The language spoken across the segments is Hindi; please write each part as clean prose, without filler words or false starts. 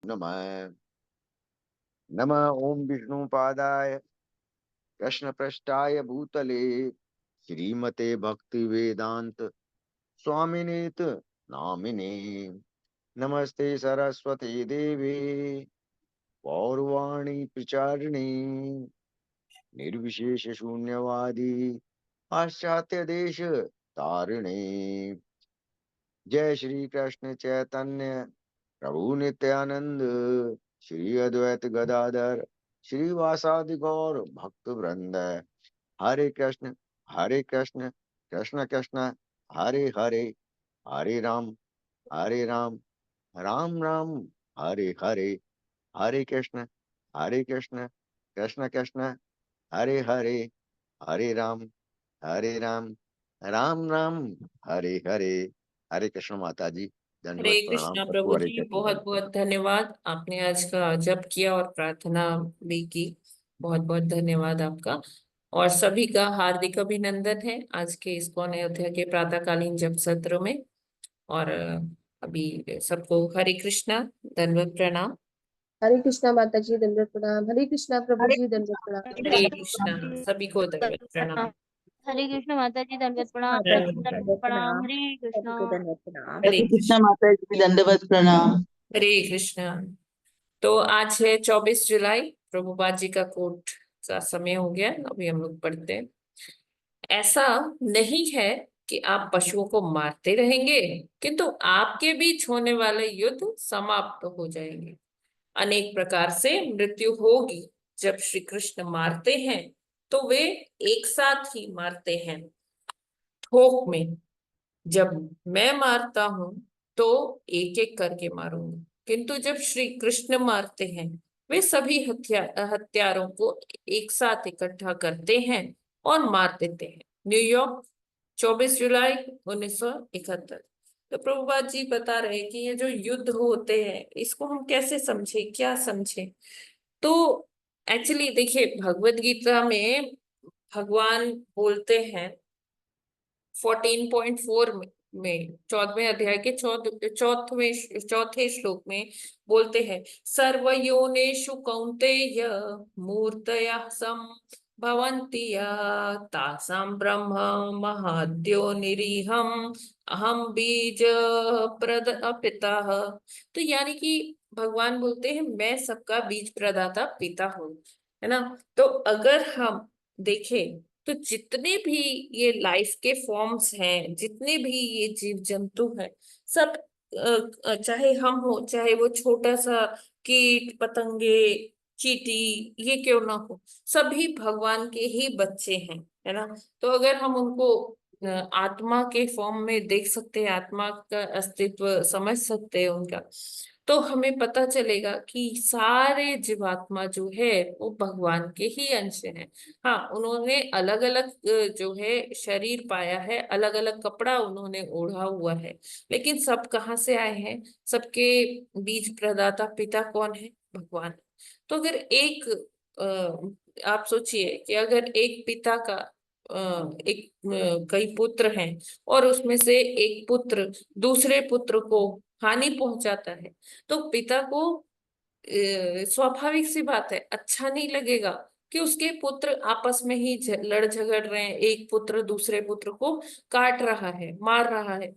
नमः। नमः ओम विष्णुपादाय कृष्णपृष्ठाय भूतले श्रीमते भक्ति वेदांत स्वामिनेत नामिने। नमस्ते सरस्वती देवी पौर्वाणी प्रचारिणे निर्विशेष शून्यवादी पाश्चात्य देश तारिणे। जय श्री कृष्ण चैतन्य प्रभु नित्यानंद श्री अद्वैत गदाधर श्रीवासादि गौर भक्त वृंद। हरे कृष्ण कृष्ण कृष्ण हरे हरे, हरे राम राम राम हरे हरे। हरे कृष्ण कृष्ण कृष्ण हरे हरे, हरे राम राम राम हरे हरे। हरे कृष्ण माता जी, हरे दंडवत प्रणाम कृष्णा सबको। प्रभु हरे जी, कृष्ण बहुत दंडवत। बहुत धन्यवाद। आपने आज का जप किया और प्रार्थना भी की। बहुत बहुत धन्यवाद आपका। और सभी का हार्दिक अभिनंदन है आज के इस्कॉन अयोध्या के प्रातःकालीन जप सत्र में। और अभी सबको हरे कृष्णा, दंडवत प्रणाम। हरे कृष्णा माता जी, दंडवत प्रणाम। हरे कृष्णा प्रभु हरे जी, दंडवत हरे प्रणाम। कृष्णा, सभी को दंडवत प्रणाम। हरे कृष्ण माता जी, दंडवत प्रणाम। दंडवत दंडवत प्रणाम। प्रणाम। हरे सभी को कृष्णा। दंडवत प्रणाम। हरे हरे कृष्णा कृष्ण। माता जी, दंडवत प्रणाम। हरे कृष्णा। तो आज है 24 जुलाई, प्रभुपाद जी का कोट का समय हो गया। अभी हम लोग पढ़ते हैं। ऐसा नहीं है कि आप पशुओं को मारते रहेंगे किंतु आपके बीच होने वाले युद्ध समाप्त हो जाएंगे। अनेक प्रकार से मृत्यु होगी। जब श्री कृष्ण मारते हैं तो वे एक साथ ही मारते हैं, थोक में। जब मैं मारता हूं तो एक एक करके मारूंगा, किंतु जब श्री कृष्ण मारते हैं वे सभी हत्यारों को एक साथ इकट्ठा करते हैं और मार देते हैं। न्यूयॉर्क, 24 जुलाई 1971। तो प्रभुपाद जी बता रहे हैं कि ये जो युद्ध होते हैं इसको हम कैसे समझे, क्या समझे। तो एक्चुअली देखिए, भगवत गीता में भगवान बोलते हैं 14.4 में 14वें अध्याय के चौथे श्लोक में बोलते हैं, सर्वयोनिषु कौन्तेय मूर्तयः संभवन्ति तासां ब्रह्म महद्योनिरीहम् अहम बीज प्रद पिता। तो यानी कि भगवान बोलते हैं मैं सबका बीज प्रदाता पिता हूँ, है ना। तो अगर हम देखें तो जितने भी ये लाइफ के फॉर्म्स हैं, जितने भी ये जीव जंतु हैं, सब चाहे हम हो, चाहे वो छोटा सा कीट पतंगे चींटी ये क्यों ना हो, सभी भगवान के ही बच्चे हैं, है ना। तो अगर हम उनको आत्मा के फॉर्म में देख सकते हैं, आत्मा का अस्तित्व समझ सकते हैं उनका, तो हमें पता चलेगा कि सारे जीवात्मा जो है वो भगवान के ही अंश हैं। हाँ, उन्होंने अलग अलग जो है शरीर पाया है, अलग अलग कपड़ा उन्होंने ओढ़ा हुआ है, लेकिन सब कहाँ से आए हैं। सबके बीज प्रदाता पिता कौन है? भगवान। तो अगर एक आप सोचिए कि अगर एक पिता का कई पुत्र हैं और उसमें से एक पुत्र दूसरे पुत्र को हानि पहुंचाता है, तो पिता को स्वाभाविक सी बात है, अच्छा नहीं लगेगा कि उसके पुत्र आपस में ही लड़ झगड़ रहे हैं, एक पुत्र दूसरे पुत्र को काट रहा है, मार रहा है।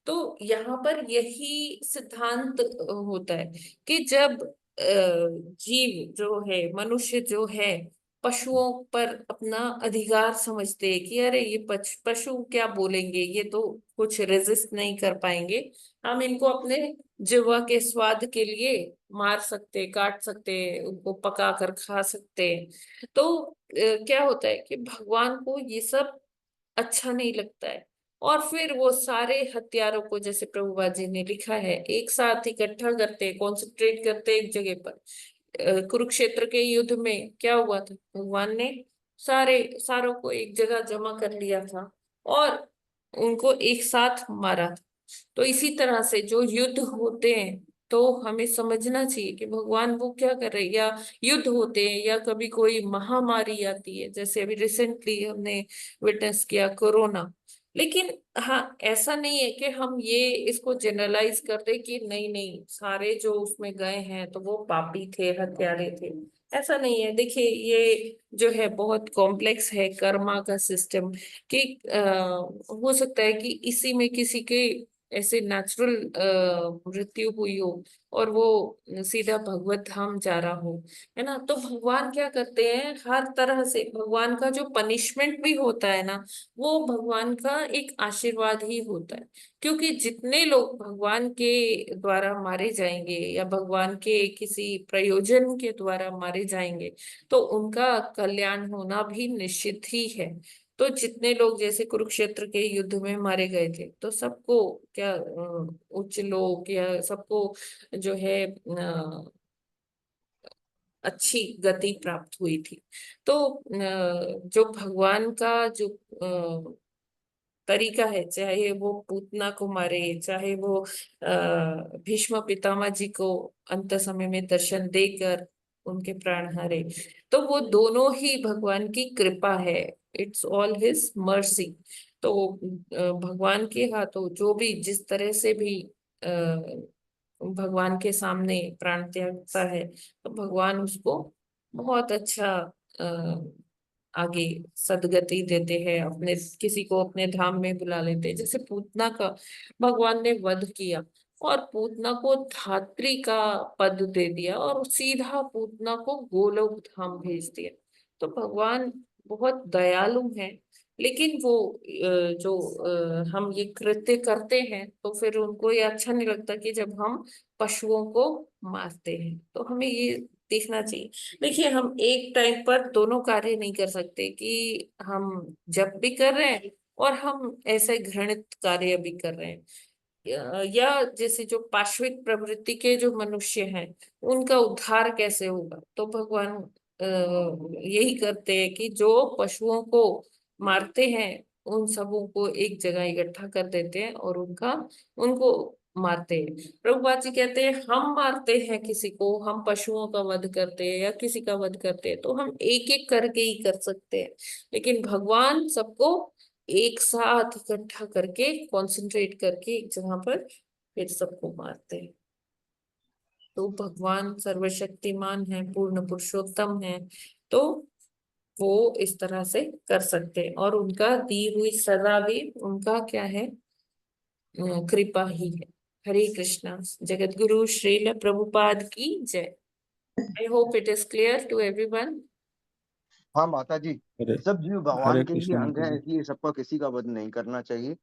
तो यहाँ पर यही सिद्धांत होता है कि जब जीव जो है, मनुष्य जो है, पशुओं पर अपना अधिकार समझते हैं कि अरे ये पशु क्या बोलेंगे, ये तो कुछ रेजिस्ट नहीं कर पाएंगे, हम इनको अपने जिह्वा के स्वाद के लिए मार सकते, काट सकते, उनको पका कर खा सकते। तो क्या होता है कि भगवान को ये सब अच्छा नहीं लगता है, और फिर वो सारे हथियारों को, जैसे प्रभुपाद जी ने लिखा है, एक साथ इकट्ठा करते, कॉन्सेंट्रेट करते एक जगह पर। कुरुक्षेत्र के युद्ध में क्या हुआ था, भगवान ने सारों को एक जगह जमा कर लिया था और उनको एक साथ मारा था। तो इसी तरह से जो युद्ध होते हैं तो हमें समझना चाहिए कि भगवान वो क्या कर रहे हैं, या युद्ध होते हैं या कभी कोई महामारी आती है, जैसे अभी रिसेंटली हमने विटनेस किया कोरोना। लेकिन हाँ, ऐसा नहीं है कि हम ये इसको जनरलाइज कर दे कि नहीं नहीं सारे जो उसमें गए हैं तो वो पापी थे, हत्यारे थे। ऐसा नहीं है। देखिए, ये जो है बहुत कॉम्प्लेक्स है कर्मा का सिस्टम, कि हो सकता है कि इसी में किसी के ऐसे नेचुरल मृत्यु हुई हो और वो सीधा भगवत धाम जा रहा हो, है ना। तो भगवान क्या करते हैं, हर तरह से भगवान का जो पनिशमेंट भी होता है ना, वो भगवान का एक आशीर्वाद ही होता है। क्योंकि जितने लोग भगवान के द्वारा मारे जाएंगे या भगवान के किसी प्रयोजन के द्वारा मारे जाएंगे, तो उनका कल्याण होना भी निश्चित ही है। तो जितने लोग जैसे कुरुक्षेत्र के युद्ध में मारे गए थे, तो सबको क्या उच्च लोग या सबको जो है अच्छी गति प्राप्त हुई थी। तो जो भगवान का जो तरीका है, चाहे वो पूतना को मारे, चाहे वो भीष्म पितामह जी को अंत समय में दर्शन देकर उनके प्राण हारे, तो वो दोनों ही भगवान की कृपा है। It's all his mercy. तो भगवान के हाथों जो भी जिस तरह से भी भगवान के सामने प्राण त्यागता है, तो भगवान उसको बहुत अच्छा आगे सदगति देते हैं, अपने किसी को अपने धाम में बुला लेते हैं। जैसे पूतना का भगवान ने वध किया और पूतना को धात्री का पद दे दिया और सीधा पूतना को गोलोक धाम भेज दिया। तो भगवान बहुत दयालु हैं। लेकिन वो जो हम ये कृत्य करते हैं, तो फिर उनको ये अच्छा नहीं लगता कि जब हम पशुओं को मारते हैं। तो हमें ये देखना चाहिए। देखिए, हम एक टाइम पर दोनों कार्य नहीं कर सकते, कि हम जब भी कर रहे हैं और हम ऐसे घृणित कार्य भी कर रहे हैं। या जैसे जो पाश्विक प्रवृत्ति के जो मनुष्य हैं, उनका उद्धार कैसे होगा। तो भगवान यही करते हैं कि जो पशुओं को मारते हैं, उन सबों को एक जगह इकट्ठा कर देते हैं और उनका उनको मारते हैं। प्रभुपाद जी कहते हैं, हम मारते हैं किसी को, हम पशुओं का वध करते हैं या किसी का वध करते हैं, तो हम एक एक करके ही कर सकते हैं। लेकिन भगवान सबको एक साथ इकट्ठा करके कंसंट्रेट करके एक जगह पर फिर सबको मारते हैं। तो भगवान सर्वशक्तिमान है, पूर्ण पुरुषोत्तम है। तो वो इस तरह से कर सकते हैं और उनका दी हुई सजा भी उनका क्या है, कृपा ही है। हरे कृष्णा। जगत गुरु श्रील प्रभुपाद की जय। I hope it is clear to everyone. हाँ माता जी, हरे सब जीव भगवान हरे के ही कृष्ण अंग माता हैं, जी। इसलिए सबका किसी का वध नहीं करना चाहिए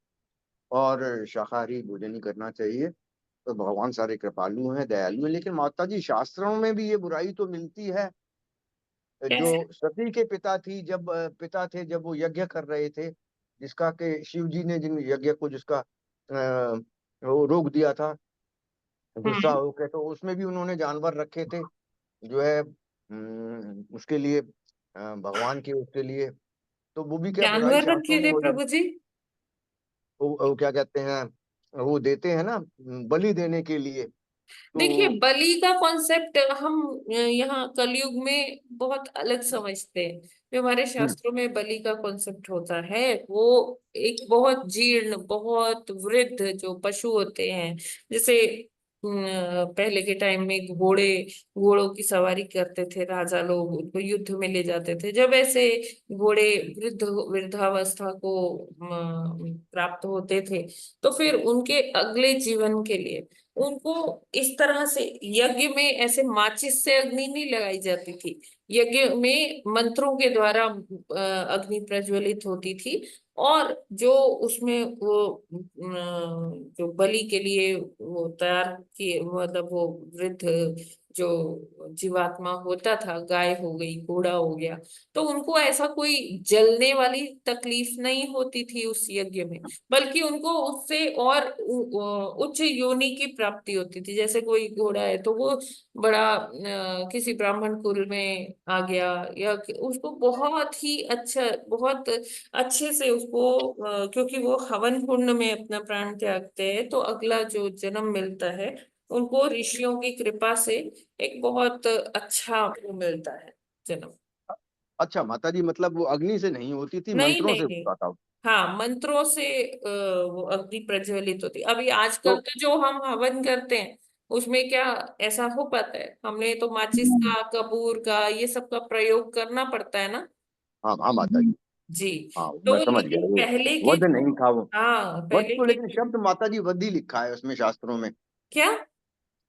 और शाकाहारी भोजन ही करना चाहिए। तो भगवान सारे कृपालु हैं, दयालु हैं। लेकिन माता जी, शास्त्रों में भी ये बुराई तो मिलती है। जो कैसे? सती के पिता थे, जब वो यज्ञ कर रहे थे, जिसका के शिव जी ने जिन यज्ञ को जिसका वो रोक दिया था, गुस्सा हम्म। होकर, तो उसमें भी उन्होंने जानवर रखे थे, जो है उसके लिए भगवान के उसके लिए। तो वो भी क्या बुराई जानवर शास्त्रों रखे में थे हो रही। प्रभु जी? वो क्या कहते हैं, वो देते हैं ना, बलि देने के लिए। देखिए, तो बलि का कॉन्सेप्ट हम यहाँ कलयुग में बहुत अलग समझते हैं। जो हमारे हम्म, शास्त्रों में बलि का कॉन्सेप्ट होता है, वो एक बहुत जीर्ण, बहुत वृद्ध जो पशु होते हैं, जैसे पहले के टाइम में घोड़ों की सवारी करते थे राजा लोग, उनको युद्ध में ले जाते थे। जब ऐसे घोड़े वृद्धावस्था को प्राप्त होते थे, तो फिर उनके अगले जीवन के लिए उनको इस तरह से यज्ञ में ऐसे माचिस से अग्नि नहीं लगाई जाती थी। यज्ञ में मंत्रों के द्वारा अग्नि प्रज्वलित होती थी। और जो उसमें वो जो बलि के लिए वो तैयार किए, मतलब वो वृद्ध जो जीवात्मा होता था, गाय हो गई, घोड़ा हो गया, तो उनको ऐसा कोई जलने वाली तकलीफ नहीं होती थी उस यज्ञ में। बल्कि उनको उससे और उच्च योनि की प्राप्ति होती थी। जैसे कोई घोड़ा है तो वो बड़ा किसी ब्राह्मण कुल में आ गया, या उसको बहुत ही अच्छा, बहुत अच्छे से उसको क्योंकि वो हवन कुंड में अपना प्राण त्यागते हैं, तो अगला जो जन्म मिलता है उनको ऋषियों की कृपा से एक बहुत अच्छा वो मिलता है जन्म। अच्छा माता जी, मतलब वो अग्नि से नहीं होती थी, नहीं मंत्रों नहीं से नहीं। होता था। हाँ, मंत्रों से वो अग्नि प्रज्वलित होती। अभी आजकल तो तो जो हम हवन करते हैं उसमें क्या ऐसा हो पाता है? हमें तो माचिस का, कपूर का, ये सब का प्रयोग करना पड़ता है ना। हाँ हाँ माता जी, जी। हाँ तो मैं समझ गया लेकिन वो पहले के वध नहीं था वो। हाँ, वध पहले तो के लेकिन शब्द माता जी वध ही लिखा है उसमें शास्त्रों में। क्या?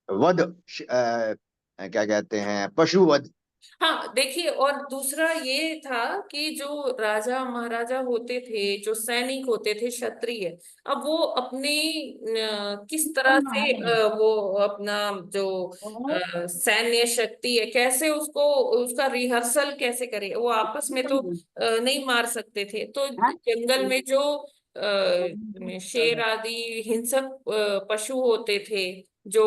वध क्या कहते हैं, पशु वध। हाँ, देखिए, और दूसरा ये था कि जो राजा महाराजा होते थे, जो सैनिक होते थे, क्षत्रिय, अब वो अपनी किस तरह से वो अपना जो सैन्य शक्ति है, कैसे उसको, उसका रिहर्सल कैसे करे, वो आपस में तो नहीं मार सकते थे। तो जंगल में जो शेर आदि हिंसक पशु होते थे, जो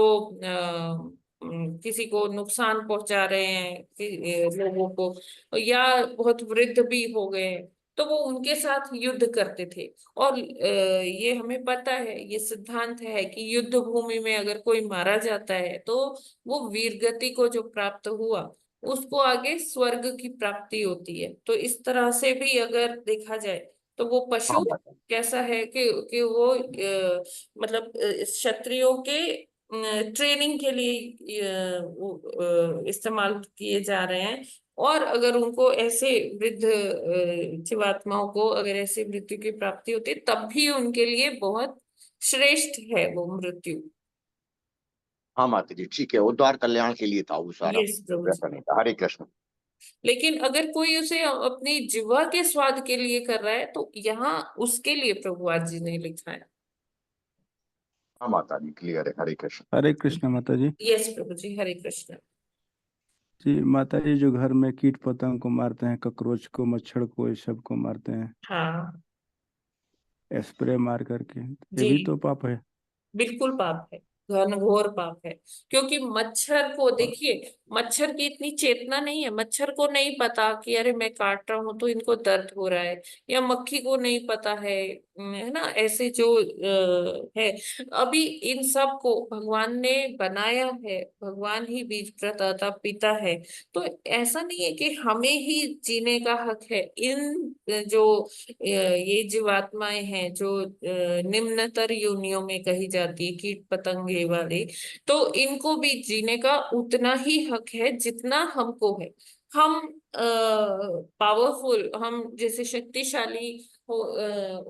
किसी को नुकसान पहुंचा रहे हैं, लोगों को, या बहुत वृद्ध भी हो गए, तो वो उनके साथ युद्ध करते थे। और ये हमें पता है, ये सिद्धांत है कि युद्ध भूमि में अगर कोई मारा जाता है तो वो वीरगति को जो प्राप्त हुआ, उसको आगे स्वर्ग की प्राप्ति होती है। तो इस तरह से भी अगर देखा जाए तो वो हाँ पशु माता जी। कैसा है कि वो मतलब क्षत्रियों के ट्रेनिंग के लिए इस्तेमाल किए जा रहे हैं। और अगर उनको ऐसे वृद्ध जीवात्माओं को अगर ऐसी मृत्यु की प्राप्ति होती है, तब भी उनके लिए बहुत श्रेष्ठ है वो मृत्यु। हाँ माता जी ठीक है, उद्धार कल्याण के लिए था वो सारा, यस प्रभु जी। वैसा नहीं था। हरे कृष्ण। लेकिन अगर कोई उसे अपनी जिह्वा के स्वाद के लिए कर रहा है तो यहाँ उसके लिए प्रभु आज जी ने लिखा है। हाँ माता जी क्लियर है, हरे कृष्ण। हरे कृष्ण माता जी। यस प्रभु जी, हरे कृष्ण। जी माता जी, जो घर में कीट पतंग को मारते हैं, ककरोच को, मच्छर को, इस सब को मारते हैं हाँ स्प्रे मार करके, ये जी, भी तो पाप है। बिल्कुल पाप है, घनघोर पाप है। क्योंकि मच्छर को और देखिए, मच्छर की इतनी चेतना नहीं है, मच्छर को नहीं पता कि अरे मैं काट रहा हूं तो इनको दर्द हो रहा है, या मक्खी को नहीं पता है ना, ऐसे जो है। अभी इन सब को भगवान ने बनाया है, भगवान ही बीज प्रदाता पिता है। तो ऐसा नहीं है कि हमें ही जीने का हक है। इन जो ये जीवात्माएं हैं जो निम्नतर योनियों में कही जाती है, कीट पतंगे वाले, तो इनको भी जीने का उतना ही हक है जितना हमको है। हम पावरफुल, हम जैसे शक्तिशाली हो,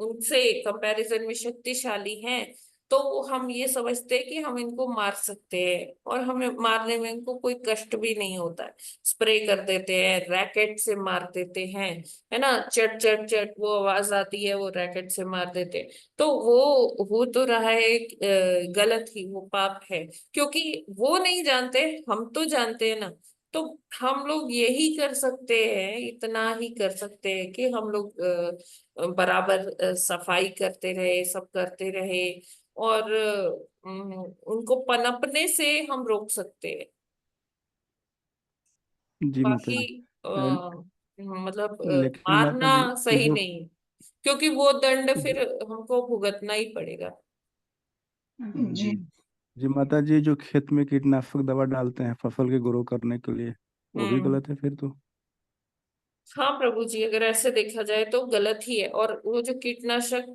उनसे कंपैरिजन में शक्तिशाली हैं, तो हम ये समझते हैं कि हम इनको मार सकते हैं, और हमें मारने में इनको कोई कष्ट भी नहीं होता है। स्प्रे कर देते हैं, रैकेट से मार देते हैं, है ना, चट चट चट वो आवाज आती है, वो रैकेट से मार देते हैं। तो वो हो तो रहा है गलत ही, वो पाप है। क्योंकि वो नहीं जानते, हम तो जानते हैं ना। तो हम लोग यही कर सकते हैं, इतना ही कर सकते हैं कि हम लोग बराबर सफाई करते रहे, सब करते रहे, और उनको पनपने से हम रोक सकते हैं। जी माता बाकी जी। मतलब लेकिन माता मारना जी, सही जो नहीं, क्योंकि वो दंड फिर हमको भुगतना ही पड़ेगा। जी जी माता जी, जो खेत में कीटनाशक दवा डालते हैं फसल के ग्रो करने के लिए, वो भी हम्म। गलत है फिर तो। हाँ प्रभु जी, अगर ऐसे देखा जाए तो गलत ही है। और वो जो कीटनाशक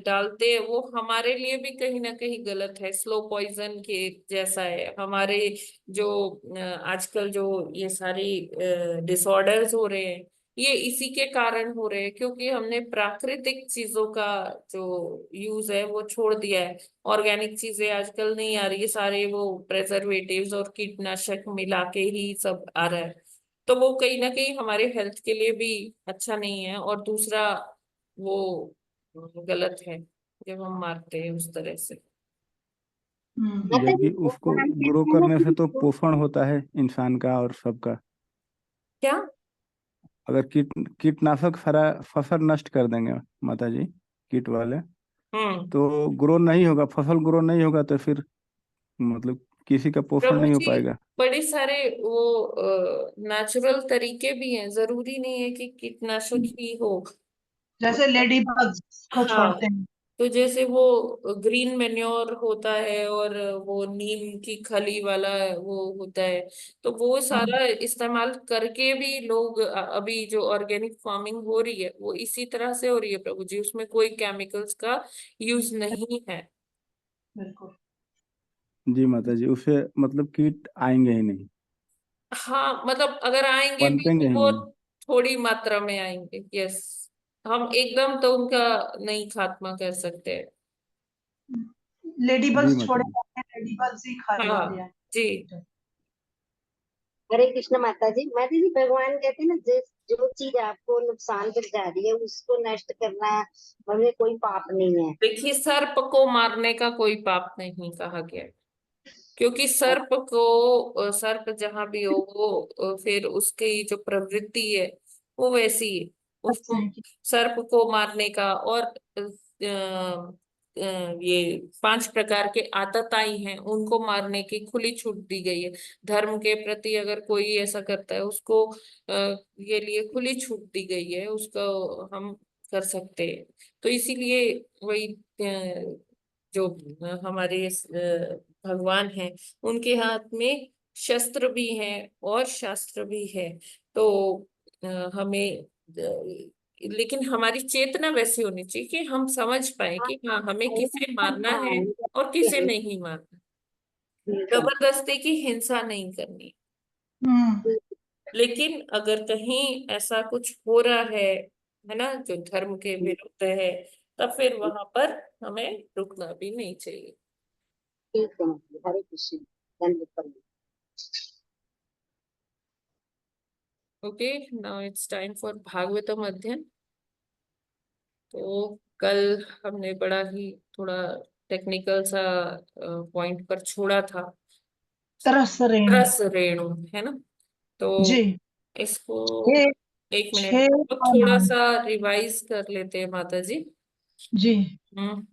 डालते हैं वो हमारे लिए भी कहीं ना कहीं गलत है, स्लो पॉइजन के जैसा है। हमारे जो आजकल जो ये सारी डिसऑर्डर्स हो रहे हैं, ये इसी के कारण हो रहे हैं, क्योंकि हमने प्राकृतिक चीजों का जो यूज है वो छोड़ दिया है। ऑर्गेनिक चीजें आजकल नहीं आ रही है, सारे वो प्रेजर्वेटिव्स और कीटनाशक मिला के ही सब आ रहा है। तो वो कहीं ना कहीं हमारे हेल्थ के लिए भी अच्छा नहीं है। और दूसरा, वो गलत है जब हम मारते हैं उस तरह से। जबकि उसको ग्रो करने से तो पोषण होता है इंसान का और सबका। क्या? अगर कीटनाशक सारा फसल नष्ट कर देंगे माता जी, कीट वाले, हम्म। तो ग्रो नहीं होगा, फसल ग्रो नहीं होगा, तो फिर मतलब किसी का पोषण प्रभु नहीं हो जी, पाएगा। बड़े सारे वो नेचुरल तरीके भी हैं, जरूरी नहीं है कि कीटनाशक ही हो। जैसे लेडी बग्स को हाँ, छोड़ते हैं। तो जैसे वो ग्रीन मेन्योर होता है और वो नीम की खली वाला वो होता है, तो वो सारा इस्तेमाल करके भी लोग अभी जो ऑर्गेनिक फार्मिंग हो रही है वो इसी तरह से हो रही है प्रभु जी, उसमें कोई केमिकल्स का यूज नहीं है। बिल्कुल। जी माता जी, उससे मतलब कीट आएंगे ही नहीं, हाँ मतलब अगर आएंगे भी पनपेंगे तो ही वो नहीं। थोड़ी मात्रा में आएंगे। यस, हम एकदम तो उनका नहीं खात्मा कर सकते। लेडी जी बग्स माता छोड़े जी। जाते हैं, लेडी बग्स ही खा लेते हाँ हैं। जी। हरे कृष्ण माता जी भगवान कहते हैं ना, जिस जो चीज आपको नुकसान पहुंचा रही है उसको नष्ट करना हमें कोई पाप नहीं है। देखिए, सर्प को मारने का कोई पाप नहीं कहा गया है, क्योंकि सर्प को सर्प जहां भी हो वो फिर उसकी जो प्रवृत्ति है वो वैसी है। अच्छा उसको है कि सर्प को मारने का और ये 5 प्रकार के आतताई हैं उनको मारने की खुली छूट दी गई है। धर्म के प्रति अगर कोई ऐसा करता है उसको ये लिए खुली छूट दी गई है, उसको हम कर सकते हैं। तो इसीलिए वही जो हमारे भगवान हैं उनके हाथ में शस्त्र भी हैं और शास्त्र भी है। तो हमें लेकिन हमारी चेतना वैसी होनी चाहिए कि हम समझ पाए कि हाँ हमें किसे मारना है और किसे नहीं मारना। जबरदस्ती की हिंसा नहीं करनी। हम्म लेकिन अगर कहीं ऐसा कुछ हो रहा है ना, जो धर्म के विरुद्ध है, तब फिर वहां पर हमें रुकना भी नहीं चाहिए। ठीक है, हरे कृष्ण, धन्यवाद प्रभु। Okay, now it's time for Bhagavatam अध्ययन। तो कल हमने बड़ा ही थोड़ा टेक्निकल सा पॉइंट पर छोड़ा था, तरस रेणु। रस रेणु, है ना। तो जी। इसको छह 1 मिनट छह तो का थोड़ा नाम। सा रिवाइज कर लेते हैं माता जी। जी। हम्म।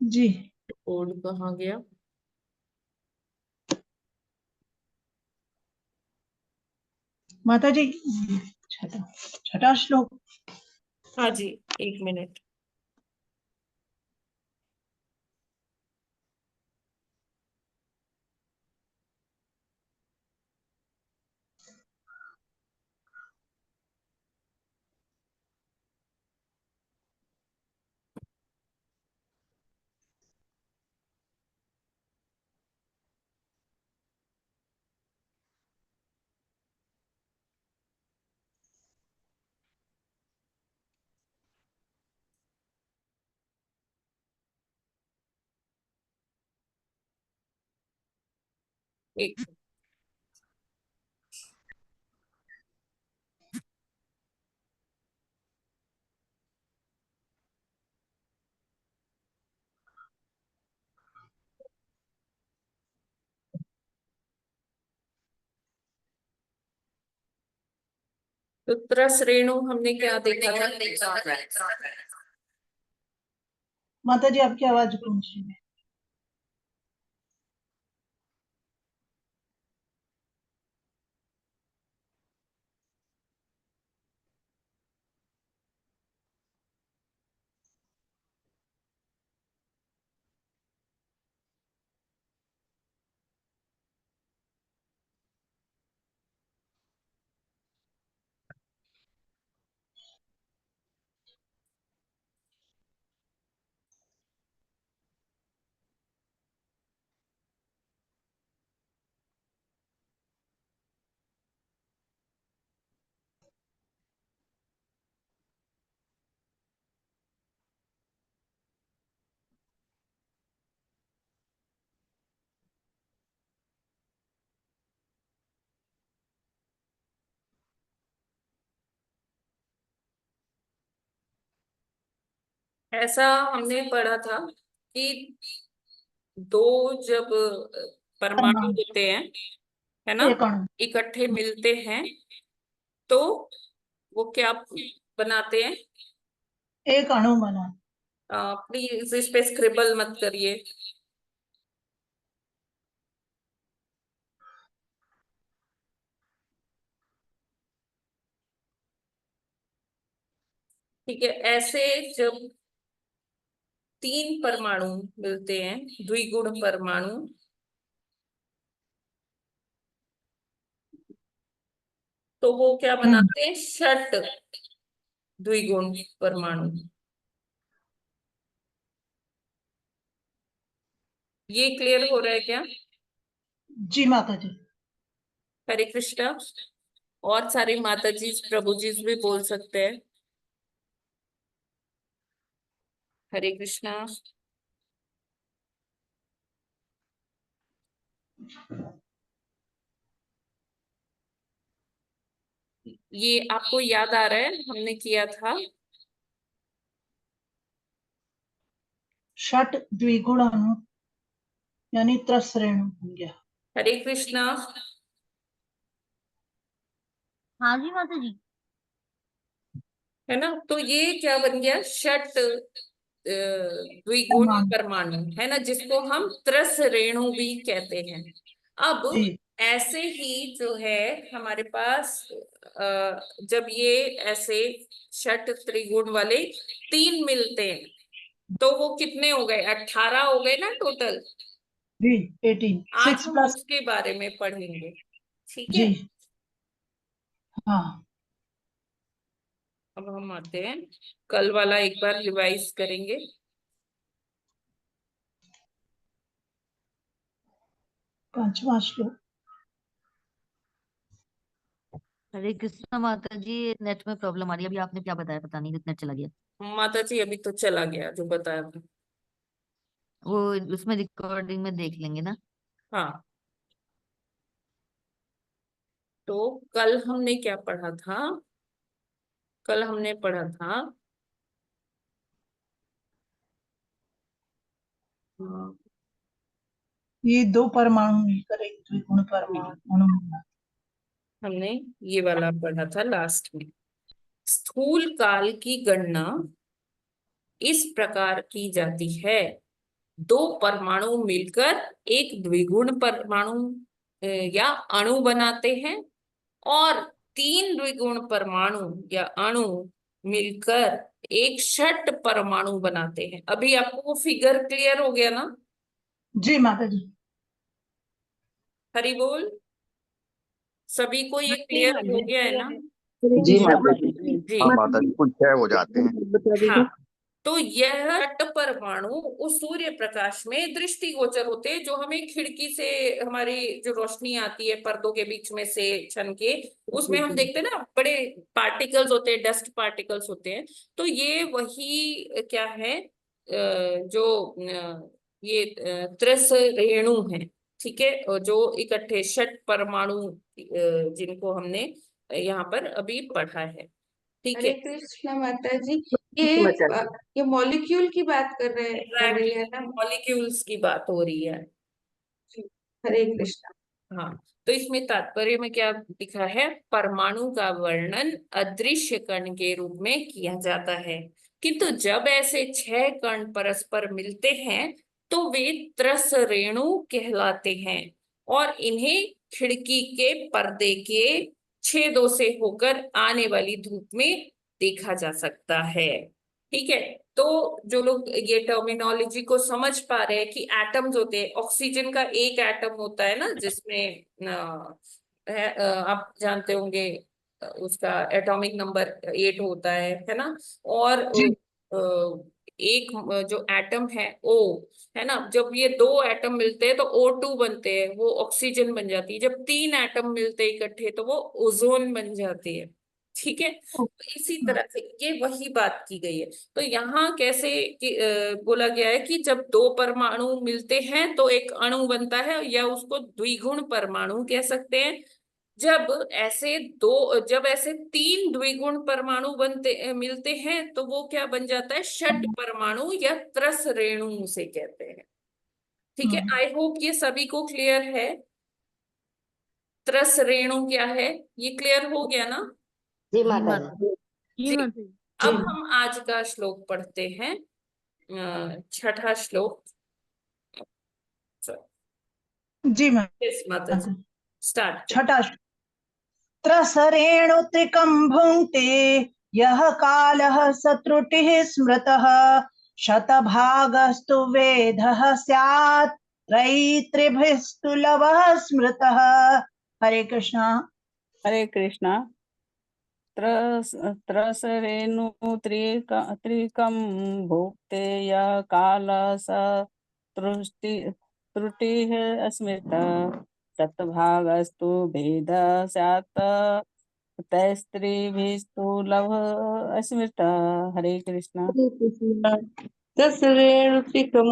जी कोड कहाँ गया? माता जी, छठा छठा श्लोक। हाँ जी, 1 मिनट। एक तो त्रस रेणु हमने क्या देखा था? माता जी आपकी आवाज गूंज रही है। ऐसा हमने पढ़ा था कि दो जब परमाणु परमाणु। होते हैं, है ना, एक अणु। इकट्ठे मिलते हैं तो वो क्या बनाते हैं? एक अणु बना। प्लीज इस पे स्क्रिबल मत करिए। ठीक है, ऐसे जब 3 परमाणु मिलते हैं, द्विगुण परमाणु, तो वो क्या बनाते हैं? षट द्विगुण परमाणु। ये क्लियर हो रहा है क्या? जी माता जी। हरे कृष्णा। और सारे माता जी प्रभु जी भी बोल सकते हैं। हरे कृष्णा। ये आपको याद आ रहा है हमने किया था? षट द्विगुण अणु यानी त्रस रेणु बन गया। हरे कृष्णा। हाँ जी माता जी। है ना? तो ये क्या बन गया? षट द्विगुण परमाणु, है ना, जिसको हम त्रस रेणु भी कहते हैं। अब जी ऐसे ही जो है हमारे पास जब ये ऐसे षट त्रिगुण वाले 3 मिलते हैं, तो वो कितने हो गए? 18 हो गए ना टोटल। जी 18 आज 6 हम प्लस। उसके बारे में पढ़ेंगे। ठीक जी है, हाँ अब हम आते हैं, कल वाला एक बार रिवाइज करेंगे। 5वां श्लोक। हरे कृष्णा माता जी, नेट में प्रॉब्लम आ रही है। अभी आपने क्या बताया पता नहीं, नेट चला गया। माता जी अभी तो चला गया जो बताया था। वो उसमें रिकॉर्डिंग में देख लेंगे ना। हाँ, तो कल हमने क्या पढ़ा था? कल हमने पढ़ा था ये 2 परमाणु मिलकर एक द्विगुण परमाणु अणु बना। हमने ये वाला पढ़ा था लास्ट में। स्थूल काल की गणना इस प्रकार की जाती है: 2 परमाणु मिलकर एक द्विगुण परमाणु या अणु बनाते हैं, और 3 द्विगुण परमाणु या अणु मिलकर एक षट परमाणु बनाते हैं। अभी आपको वो फिगर क्लियर हो गया ना? जी माता जी। हरि बोल। सभी को ये क्लियर हो गया है ना? जी माता जी। जी। हाँ माता जी, कुल 6 हो जाते हैं। हाँ, तो यह षट परमाणु उस सूर्य प्रकाश में दृष्टिगोचर होते हैं, जो हमें खिड़की से हमारी जो रोशनी आती है पर्दों के बीच में से छन के, उसमें हम देखते हैं ना, बड़े पार्टिकल्स होते हैं, डस्ट पार्टिकल्स होते हैं। तो ये वही क्या है, जो ये त्रस रेणु है। ठीक है, और जो इकट्ठे षट परमाणु जिनको हमने यहाँ पर अभी पढ़ा है। ठीक हरे है, कृष्णा माता जी। ये मॉलिक्यूल की बात कर रही है ना? मॉलिक्यूल्स की बात हो रही है। हरे कृष्णा। हाँ, तो इसमें तात्पर्य में क्या लिखा है? परमाणु का वर्णन अदृश्य कण के रूप में किया जाता है, किंतु जब ऐसे 6 कण परस्पर मिलते हैं तो वे त्रस रेणु कहलाते हैं, और इन्हें खिड़की के पर्दे के छेदों से होकर आने वाली धूप में देखा जा सकता है। ठीक है, तो जो लोग ये टर्मिनोलॉजी को समझ पा रहे हैं कि एटम्स होते हैं, ऑक्सीजन का एक एटम होता है ना, जिसमें आप जानते होंगे उसका एटॉमिक नंबर 8 होता है ना? और जी एक जो एटम है ओ, है ना, जब ये 2 एटम मिलते हैं तो O2 बनते हैं, वो ऑक्सीजन बन जाती है। जब 3 एटम मिलते हैं इकट्ठे तो वो ओजोन बन जाती है। ठीक है, तो इसी तरह से ये वही बात की गई है। तो यहाँ कैसे बोला गया है कि जब 2 परमाणु मिलते हैं तो एक अणु बनता है, या उसको द्विगुण परमाणु कह सकते हैं। जब ऐसे 3 द्विगुण परमाणु मिलते हैं तो वो क्या बन जाता है? षट परमाणु या त्रस रेणु उसे कहते हैं। ठीक है, आई होप ये सभी को क्लियर है। त्रस रेणु क्या है, ये क्लियर हो गया ना? जी जी माता माता जी। जी जी। माता जी। अब हम आज का श्लोक पढ़ते हैं, 6ठा श्लोक। जी माता जी, स्टार्ट। 6ठा श्लोक। त्रसरेणु त्रिकं भुङ्क्ते यः कालः स त्रुटिः स्मृतः शतभागस्तु वेदः स्यात् त्रैत्रिभिस्तु लवः स्मृतः। हरे कृष्णा। हरे कृष्णा। त्रसरेणु त्रिकं भुक्ते यः कालः स त्रुटिः स्मृतः शतभागस्तु भेदः स्यात् तैस्त्रिभिस्तु लवः स्मृतः। हरे कृष्णा। हरे कृष्णा। तस्रेणु त्रिकं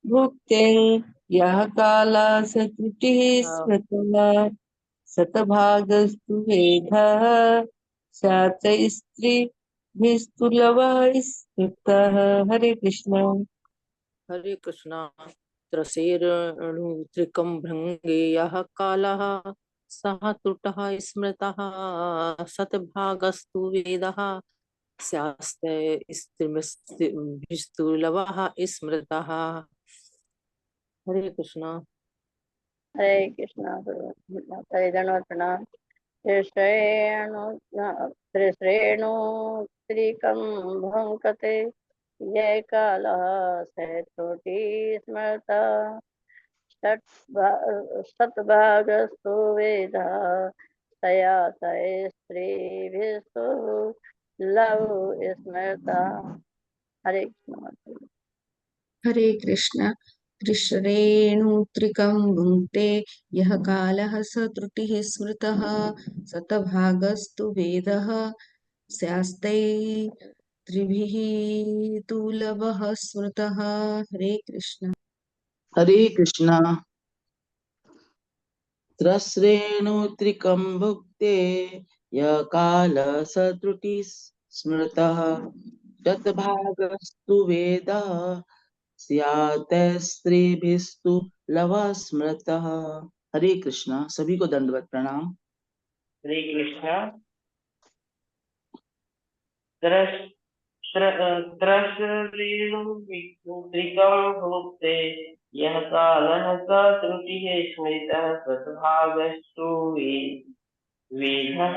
भुक्ते यः कालः स त्रुटिः स्मृतः शतभागस्तु वेदः स्यात् स्त्रीभिस्तु लवः स्मृतः। हरे कृष्णा। हरे कृष्णा। त्रसेरणुत्रिकं भृङ्गे यः कालः सः त्रुटः स्मृतः शतभागस्तु वेदः स्यास्ते स्त्रिभिस्तु लवः स्मृतः। हरे कृष्णा। हरे कृष्णा। धन्यवाद प्रणाम। त्रिश्रेणुत्रिकं भुङ्क्ते यः कालः स त्रुटि स्मृतः शतभागस्तु वेदः तया स्त्रीभिस्तु लवः स्मृतः। हरे कृष्णा। हरे कृष्णा। त्रिश्रेणुत्रिकं भुङ्क्ते यः कालः स त्रुटिः स्मृतः शतभागस्तु वेदः स्यास्ते त्रिभिः तु लवः स्मृतः। हरे कृष्णा। हरे कृष्णा। त्रस्रेणु त्रिकं भुक्ते यः कालः स त्रुटि स्मृतः शतभागस्तु वेदः स्यात् स्त्रीभिस्तु लवः स्मृतः। हरे कृष्णा। सभी को दंडवत प्रणाम। हरे कृष्णा। त्रसरेणुत्रिकं भुक्ते यः कालः स त्रुटिः स्मृतः शतभागस्तु वेदः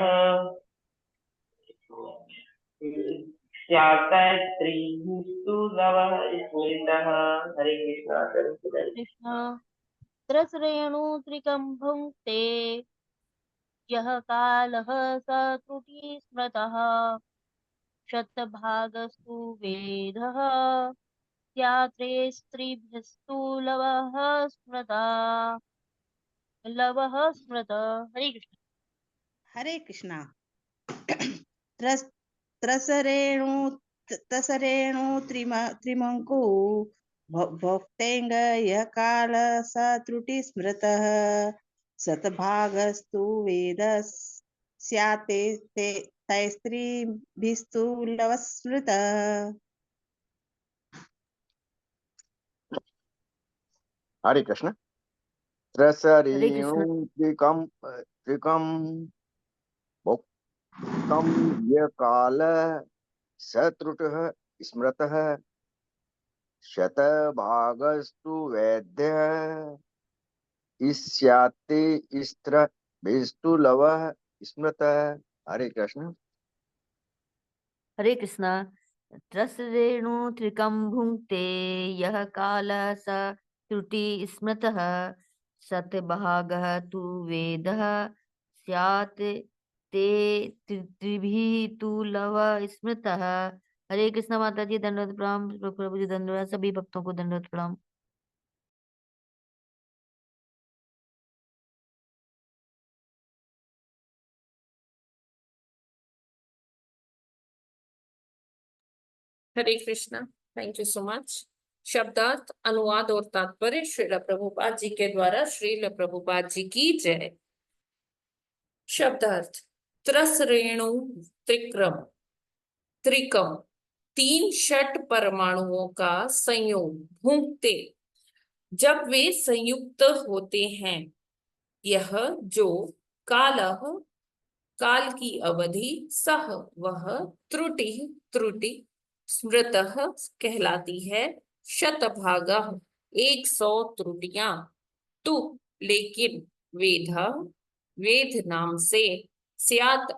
स्यात् स्त्रीभिस्तु लवः स्मृतः। हरे कृष्णा। कृष्ण। त्रसरेणुत्रिकं भुङ्क्ते यः कालः स त्रुटि स्मृतः शतभागस्तु वेदः स्यात् स्त्रिभिस्तु लवः स्मृतः। हरे कृष्ण। हरे कृष्णा। त्रसरेणु त्रिमंकु भोक्तेंग यः कालः स त्रुटि स्मृतः शतभागस्तु वेदः स्यात् तैस्त्रिभिस्तु लवः स्मृतः। हरे कृष्ण। हरे कृष्ण। त्रसरेणुत्रिकं भुक्तं यः कालः स त्रुटः स्मृतः शतभागस्तु वेदः स्यात् स्त्रीभिस्तु लवः स्मृतः। हरे कृष्ण। हरे कृष्णा। त्रसरेणुत्रिकं भुङ्क्ते यः कालः स त्रुटि स्मृतः शतभागः तु वेदः स्यात् ते त्रिभिः तु लवः स्मृतः। हरे कृष्णा। माता जी दंडवत प्रणाम। प्रभु जी दंडवत। सभी भक्तों को दंडवत प्रणाम। Hare Krishna. Thank you so much. शब्दार्थ, अनुवाद और तात्पर्य श्रील प्रभुपाद जी के द्वारा। श्रील प्रभुपाद जी की जय। शब्दार्थ। त्रसरेणु त्रिक्रम त्रिकम 3 षट परमाणुओं का संयोग भुंक्ते जब वे संयुक्त होते हैं यह जो कालः काल की अवधि सह वह त्रुटि स्मृतः कहलाती है शतभागः 100 त्रुटियां तु लेकिन वेद नाम से स्यात्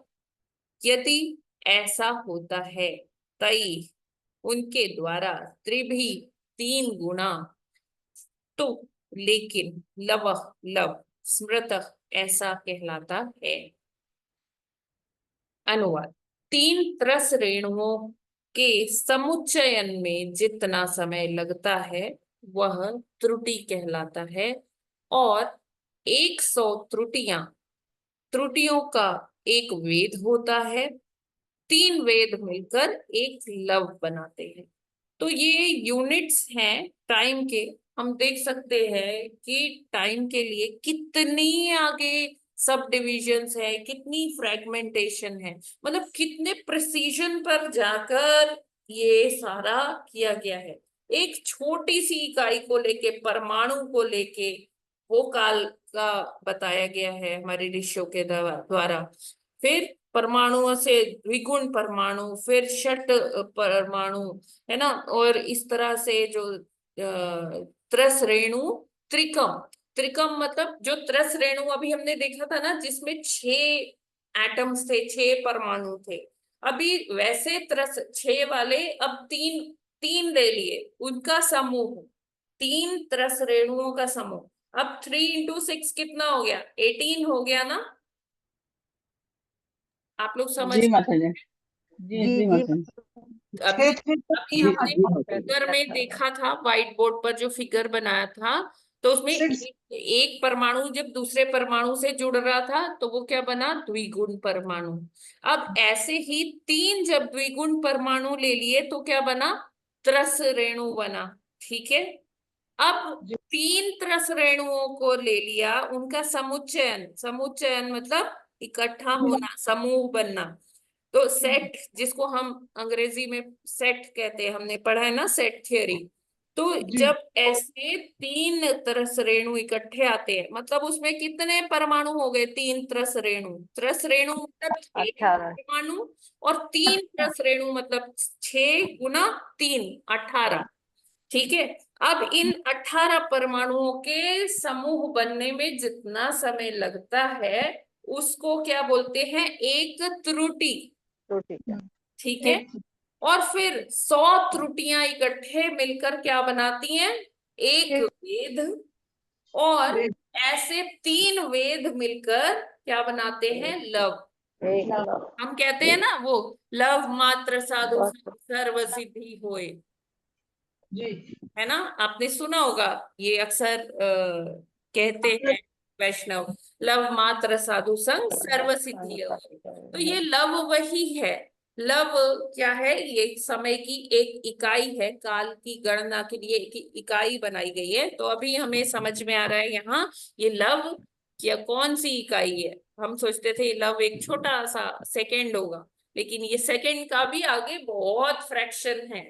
यदि ऐसा होता है। तई उनके द्वारा त्रिभी 3 गुना, तो लेकिन लव लव स्मृत ऐसा कहलाता है। अनुवाद। 3 त्रस रेणुओं के समुच्चयन में जितना समय लगता है वह त्रुटि कहलाता है, और 100 त्रुटियों का एक वेद होता है। 3 वेद मिलकर एक लव बनाते हैं। तो ये यूनिट्स हैं टाइम के। हम देख सकते हैं कि टाइम के लिए कितनी आगे सब डिविजन्स है, कितनी फ्रेगमेंटेशन है, मतलब कितने प्रिसीजन पर जाकर ये सारा किया गया है। एक छोटी सी इकाई को लेके, परमाणु को लेके वो काल का बताया गया है हमारे ऋषियों के द्वारा। फिर परमाणुओं से द्विगुण परमाणु, फिर षट परमाणु, है ना। और इस तरह से जो त्रस रेणु, त्रिकम, त्रिकम मतलब जो त्रस रेणु अभी हमने देखा था ना, जिसमें 6 एटम्स थे, 6 परमाणु थे। अभी वैसे त्रस 6 वाले अब 3 ले लिए, उनका समूह, 3 त्रस रेणुओं का समूह। अब 3 × 6 कितना हो गया? 18 हो गया ना। आप लोग समझ जी गए? माता जी। जी माता जी। अभी हमने फिगर में देखा था, व्हाइट बोर्ड पर जो फिगर बनाया था, तो उसमें एक परमाणु जब दूसरे परमाणु से जुड़ रहा था तो वो क्या बना? द्विगुण परमाणु। अब ऐसे ही 3 जब द्विगुण परमाणु ले लिए तो क्या बना? त्रस रेणु बना। ठीक है। अब 3 त्रस रेणुओं को ले लिया, उनका समुच्चयन, समुच्चयन मतलब इकट्ठा होना, समूह बनना। तो सेट, जिसको हम अंग्रेजी में सेट कहते हैं, हमने पढ़ा है ना सेट थ्योरी। तो जब ऐसे 3 त्रस रेणु इकट्ठे आते हैं, मतलब उसमें कितने परमाणु हो गए? 3 त्रस रेणु। त्रस रेणु मतलब 6 परमाणु, और 3 त्रस रेणु मतलब 6 × 3 18। ठीक है। अब इन 18 परमाणुओं के समूह बनने में जितना समय लगता है उसको क्या बोलते हैं? एक त्रुटि। ठीक है। और फिर 100 त्रुटियां इकट्ठे मिलकर क्या बनाती हैं? एक वेद। और ऐसे 3 वेद मिलकर क्या बनाते हैं? लव। हम कहते हैं ना वो, लव मात्र साधु सर्व सिद्धि होए, है ना। आपने सुना होगा ये अक्सर कहते हैं वैष्णव, लव मात्र साधु संग सर्व सिद्धि होए। तो ये लव वही है। लव क्या है? ये समय की एक इकाई है, काल की गणना के लिए एक इकाई बनाई गई है। तो अभी हमें समझ में आ रहा है यहाँ ये लव या कौन सी इकाई है। हम सोचते थे लव एक छोटा सा सेकेंड होगा, लेकिन ये सेकेंड का भी आगे बहुत फ्रैक्शन है।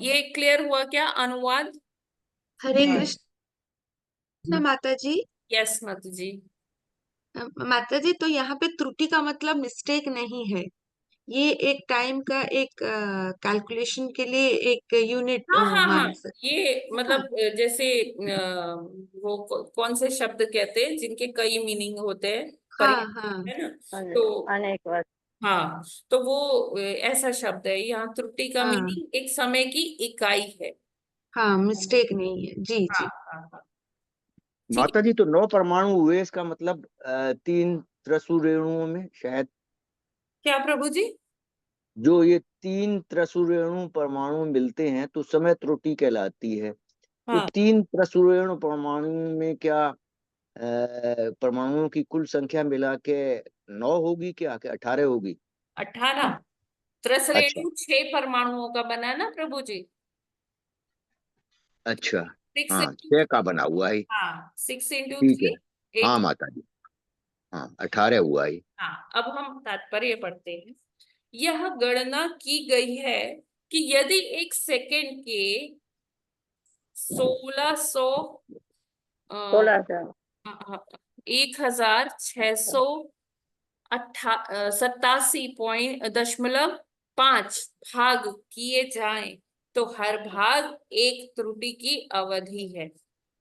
ये क्लियर हुआ क्या अनुवाद? हरे कृष्ण माता जी। यस माता जी। माता जी, तो यहाँ पे त्रुटि का मतलब मिस्टेक नहीं है, ये एक टाइम का एक कैलकुलेशन के लिए एक यूनिट हाँ, मान सकते ये मतलब जैसे वो कौन से शब्द कहते हैं जिनके कई मीनिंग होते हैं, है ना। तो अनेक वर्ष। हाँ, तो वो ऐसा शब्द है। यहाँ त्रुटि का हाँ मीनिंग एक समय की इकाई है। हाँ, मिस्टेक नहीं है। जी जी। हाँ। माता जी, तो 9 परमाणु हुए, इसका मतलब 3 त्रसु रेणुओं में शायद। क्या प्रभु जी? जो ये 3 त्रसु रेणु परमाणु मिलते हैं तो समय त्रुटि कहलाती है। तो 3 त्रसु रेणु परमाणु में क्या परमाणुओं की कुल संख्या मिला के 9 होगी क्या, 18 होगी? 18। त्रस अच्छा रेणु 6 परमाणुओं का बना है ना प्रभु जी। अच्छा, 6 हाँ 6 का बना हुआ है। 6 × ठीक है। 3 हाँ 18। माता जी, हाँ 18 हुआ है। हाँ, अब हम तात्पर्य पढ़ते हैं। यह गणना की गई है कि यदि एक सेकंड के 1600 1687.5 भाग किए जाएं तो हर भाग एक त्रुटि की अवधि है,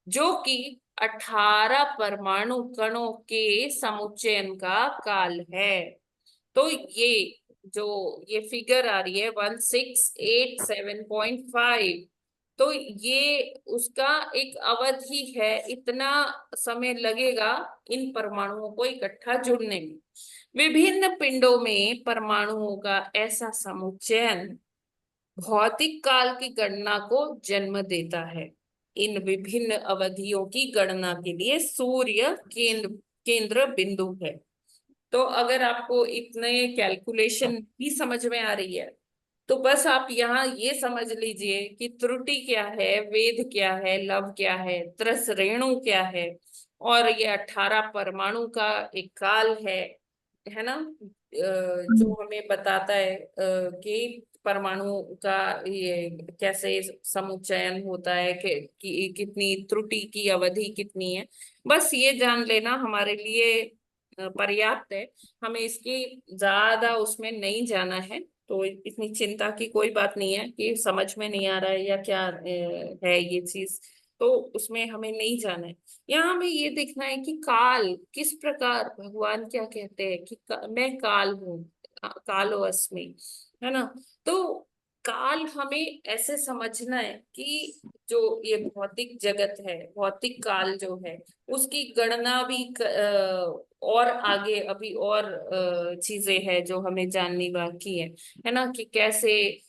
जो कि 18 परमाणु कणों के समुच्चयन का काल है। तो ये जो ये फिगर आ रही है 1687.5, तो ये उसका एक अवधि है, इतना समय लगेगा इन परमाणुओं को इकट्ठा जुड़ने में। विभिन्न पिंडों में परमाणुओं का ऐसा समुच्चयन भौतिक काल की गणना को जन्म देता है। इन विभिन्न अवधियों की गणना के लिए सूर्य केंद्र बिंदु है। तो अगर आपको इतने कैलकुलेशन भी समझ में आ रही है, तो बस आप यहाँ ये समझ लीजिए कि त्रुटि क्या है, वेद क्या है, लव क्या है, त्रस रेणु क्या है, और ये 18 परमाणु का एक काल है ना, जो हमें बताता है कि परमाणु का ये कैसे समुच्चयन होता है, कि कितनी त्रुटि की अवधि कितनी है। बस ये जान लेना हमारे लिए पर्याप्त है, हमें इसकी ज्यादा उसमें नहीं जाना है। तो इतनी चिंता की कोई बात नहीं है कि समझ में नहीं आ रहा है या क्या है ये चीज, तो उसमें हमें नहीं जाना है। यहाँ हमें ये देखना है कि काल किस प्रकार, भगवान क्या कहते हैं कि मैं काल हूँ, कालो अस्मि, है ना। तो काल हमें ऐसे समझना है कि जो ये भौतिक जगत है, भौतिक काल जो है, उसकी गणना भी और आगे अभी और चीजें हैं जो हमें जाननी बाकी है ना, कि कैसे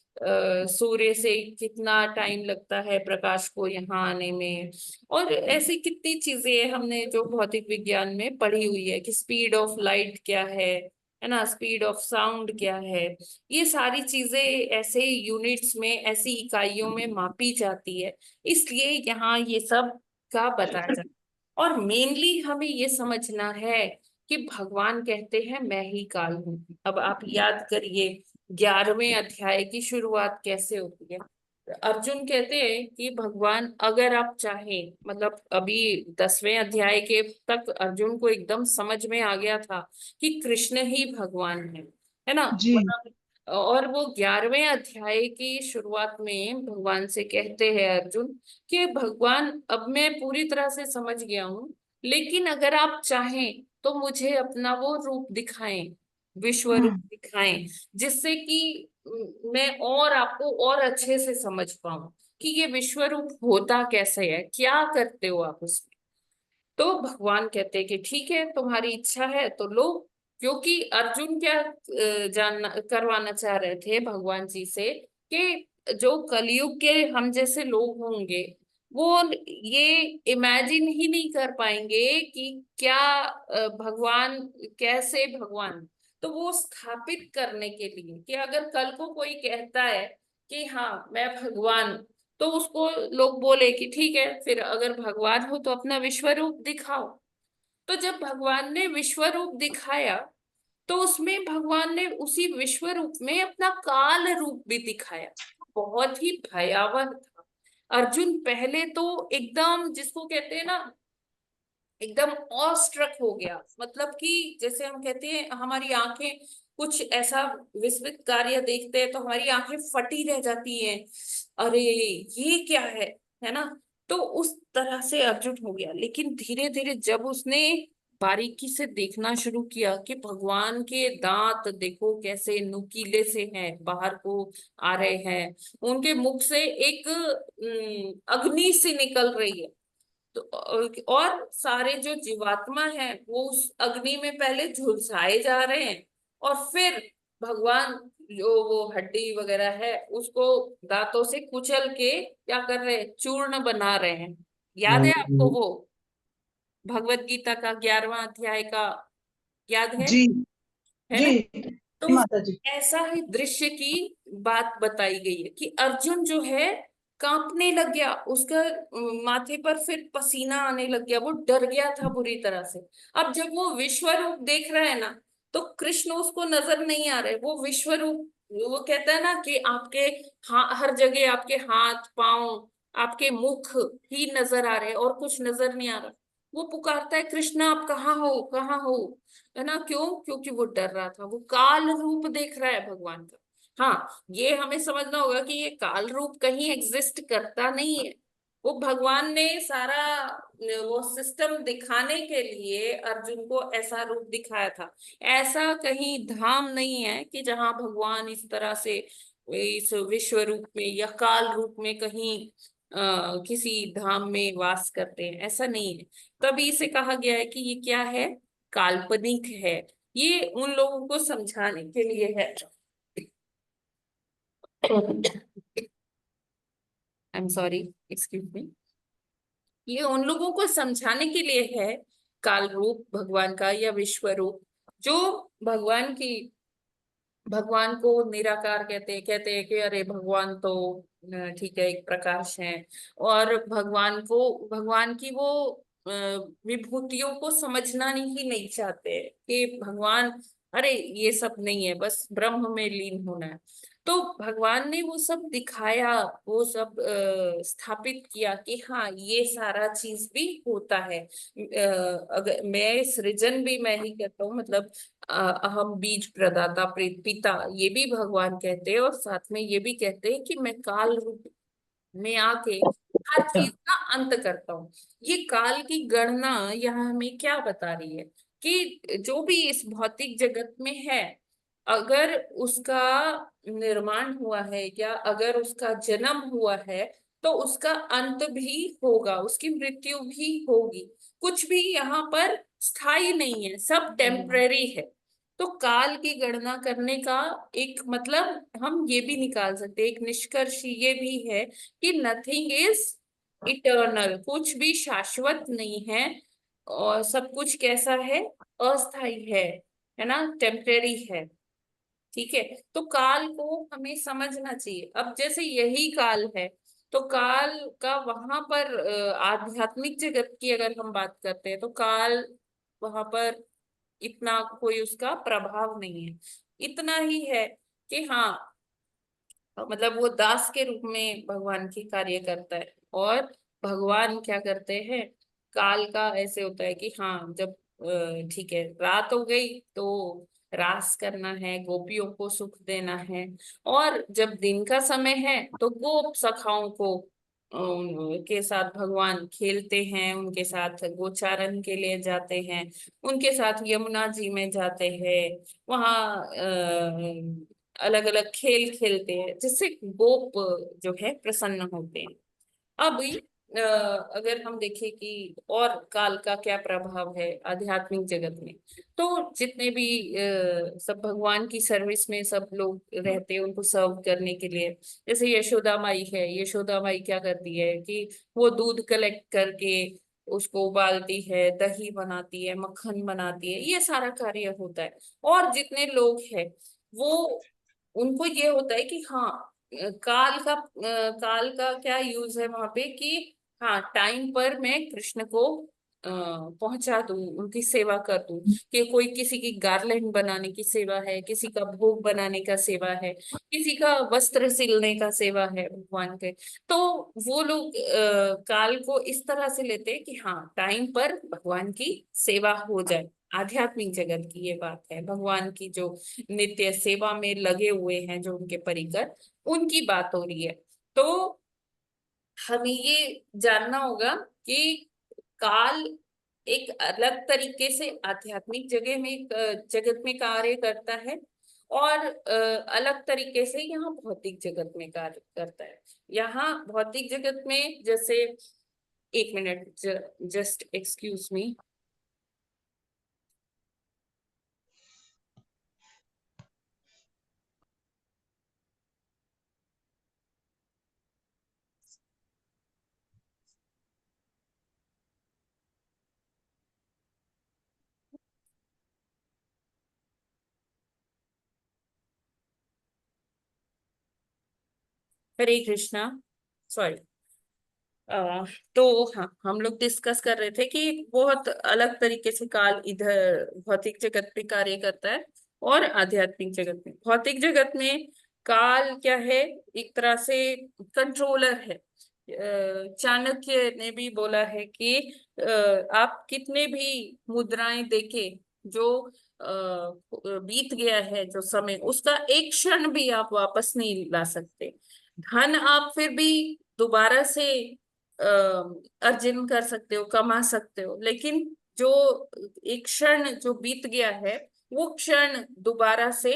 सूर्य से कितना टाइम लगता है प्रकाश को यहाँ आने में, और ऐसी कितनी चीजें हैं हमने जो भौतिक विज्ञान में पढ़ी हुई है, कि स्पीड ऑफ लाइट क्या है ना, स्पीड ऑफ साउंड क्या है। ये सारी चीजें ऐसे यूनिट्स में, ऐसी इकाइयों में मापी जाती है, इसलिए यहाँ ये सब का बताया जाता है। और मेनली हमें ये समझना है कि भगवान कहते हैं मैं ही काल हूँ। अब आप याद करिए 11वें अध्याय की शुरुआत कैसे होती है। अर्जुन कहते हैं कि भगवान अगर आप चाहें, मतलब अभी 10वें अध्याय के तक अर्जुन को एकदम समझ में आ गया था कि कृष्ण ही भगवान है ना, जी मतलब। और वो 11वें अध्याय की शुरुआत में भगवान से कहते हैं अर्जुन कि भगवान अब मैं पूरी तरह से समझ गया हूँ, लेकिन अगर आप चाहें तो मुझे अपना वो रूप दिखाएं, विश्व रूप दिखाएं, जिससे कि मैं और आपको और अच्छे से समझ पाऊं कि ये विश्व रूप होता कैसे है, क्या करते हो आप उसमें। तो भगवान कहते हैं कि ठीक है, तुम्हारी इच्छा है तो लो। क्योंकि अर्जुन क्या जानना करवाना चाह रहे थे भगवान जी से, कि जो कलयुग के हम जैसे लोग होंगे वो ये इमेजिन ही नहीं कर पाएंगे कि क्या भगवान, कैसे भगवान। तो वो स्थापित करने के लिए कि अगर कल को कोई कहता है कि हाँ मैं भगवान, तो उसको लोग बोले कि ठीक है, फिर अगर भगवान हो तो अपना विश्व रूप दिखाओ। तो जब भगवान ने विश्व रूप दिखाया, तो उसमें भगवान ने उसी विश्व रूप में अपना काल रूप भी दिखाया, बहुत ही भयावह था। अर्जुन पहले तो एकदम, जिसको कहते हैं ना, एकदम ऑस्ट्रक हो गया, मतलब कि जैसे हम कहते हैं हमारी आंखें कुछ ऐसा विस्मित कार्य देखते हैं तो हमारी आंखें फटी रह जाती हैं, अरे ये क्या है ना। तो उस तरह से अर्जुन हो गया। लेकिन धीरे धीरे जब उसने बारीकी से देखना शुरू किया कि भगवान के दांत देखो कैसे नुकीले से हैं, बाहर को आ रहे हैं, उनके मुख से एक अग्नि सी निकल रही है, तो और सारे जो जीवात्मा है वो उस अग्नि में पहले झुलसाए जा रहे हैं, और फिर भगवान जो वो हड्डी वगैरह है उसको दांतों से कुचल के क्या कर रहे हैं, चूर्ण बना रहे हैं। याद है आपको वो भगवत गीता का 11वां अध्याय का, याद जी है जी ना। तो माता जी। ऐसा ही दृश्य की बात बताई गई है कि अर्जुन जो है कांपने लग गया, उसका माथे पर फिर पसीना आने लग गया, वो डर गया था बुरी तरह से। अब जब वो विश्व रूप देख रहा है ना, तो कृष्ण उसको नजर नहीं आ रहे, वो विश्व रूप, वो कहता है ना कि आपके हर जगह आपके हाथ पांव, आपके मुख ही नजर आ रहे हैं और कुछ नजर नहीं आ रहा। वो पुकारता है कृष्ण आप कहाँ हो, कहाँ हो, है ना। क्यों? क्योंकि वो डर रहा था, वो काल रूप देख रहा है भगवान का। हाँ, ये हमें समझना होगा कि ये काल रूप कहीं एग्जिस्ट करता नहीं है, वो भगवान ने सारा वो सिस्टम दिखाने के लिए अर्जुन को ऐसा रूप दिखाया था। ऐसा कहीं धाम नहीं है कि जहां भगवान इस तरह से इस विश्व रूप में या काल रूप में कहीं किसी धाम में वास करते हैं, ऐसा नहीं है। तभी इसे कहा गया है कि ये क्या है, काल्पनिक है। ये उन लोगों को समझाने के लिए है। I am sorry, excuse me. ये उन लोगों को समझाने के लिए है, काल रूप भगवान का या विश्व रूप, जो भगवान को निराकार कहते हैं कि अरे भगवान तो ठीक है, एक प्रकाश है। और भगवान की वो अ, विभूतियों को समझना ही नहीं चाहते कि भगवान, अरे ये सब नहीं है, बस ब्रह्म में लीन होना है। तो भगवान ने वो सब दिखाया, वो सब स्थापित किया कि हाँ, ये सारा चीज भी होता है। अगर मैं सृजन भी मैं ही कहता हूँ, मतलब अहम बीज प्रदाता पिता, ये भी भगवान कहते हैं। और साथ में ये भी कहते हैं कि मैं काल रूप में आके हर चीज का अंत करता हूँ। ये काल की गणना यहाँ हमें क्या बता रही है कि जो भी इस भौतिक जगत में है, अगर उसका निर्माण हुआ है या अगर उसका जन्म हुआ है, तो उसका अंत भी होगा, उसकी मृत्यु भी होगी। कुछ भी यहाँ पर स्थायी नहीं है, सब टेम्परेरी है। तो काल की गणना करने का एक मतलब हम ये भी निकाल सकते हैं, एक निष्कर्ष ये भी है कि नथिंग इज इटर्नल, कुछ भी शाश्वत नहीं है। और सब कुछ कैसा है, अस्थायी है ना, टेम्परेरी है। ठीक है, तो काल को हमें समझना चाहिए। अब जैसे यही काल है, तो काल का वहां पर आध्यात्मिक जगत की अगर हम बात करते हैं, तो काल वहां पर इतना कोई उसका प्रभाव नहीं है। इतना ही है कि हाँ, मतलब वो दास के रूप में भगवान की कार्य करता है। और भगवान क्या करते हैं, काल का ऐसे होता है कि हाँ, जब ठीक है, रात हो गई तो रास करना है, गोपियों को सुख देना है। और जब दिन का समय है तो गोप सखाओं को के साथ भगवान खेलते हैं, उनके साथ गोचारण के लिए जाते हैं, उनके साथ यमुना जी में जाते हैं, वहाँ अलग अलग खेल खेलते हैं, जिससे गोप जो है प्रसन्न होते हैं। अब अगर हम देखें कि और काल का क्या प्रभाव है आध्यात्मिक जगत में, तो जितने भी सब भगवान की सर्विस में सब लोग रहते हैं, उनको सर्व करने के लिए, जैसे यशोदा माई है, यशोदा माई क्या करती है कि वो दूध कलेक्ट करके उसको उबालती है, दही बनाती है, मक्खन बनाती है, ये सारा कार्य होता है। और जितने लोग हैं वो, उनको ये होता है कि हाँ, काल का क्या यूज है वहां पे कि हाँ, टाइम पर मैं कृष्ण को पहुंचा दूं, उनकी सेवा कर दूं। कि कोई किसी की गार्लैंड बनाने की सेवा है, किसी का भोग बनाने का सेवा है, किसी का वस्त्र सिलने का सेवा है भगवान के। तो वो लोग काल को इस तरह से लेते हैं कि हाँ, टाइम पर भगवान की सेवा हो जाए। आध्यात्मिक जगत की ये बात है, भगवान की जो नित्य सेवा में लगे हुए हैं, जो उनके परिकर, उनकी बात हो रही है। तो हमें ये जानना होगा कि काल एक अलग तरीके से आध्यात्मिक जगत में कार्य करता है, और अलग तरीके से यहाँ भौतिक जगत में कार्य करता है। यहाँ भौतिक जगत में जैसे, एक मिनट, जस्ट एक्सक्यूज मी। हरे कृष्णा, सॉरी। तो हाँ, हम लोग डिस्कस कर रहे थे कि बहुत अलग तरीके से काल इधर भौतिक जगत में कार्य करता है और आध्यात्मिक जगत में। भौतिक जगत में काल क्या है, एक तरह से कंट्रोलर है। चाणक्य ने भी बोला है कि आप कितने भी मुद्राएं देके, जो बीत गया है जो समय, उसका एक क्षण भी आप वापस नहीं ला सकते। धन आप फिर भी दोबारा से अर्जन कर सकते हो, कमा सकते हो, लेकिन जो एक क्षण जो बीत गया है वो क्षण दोबारा से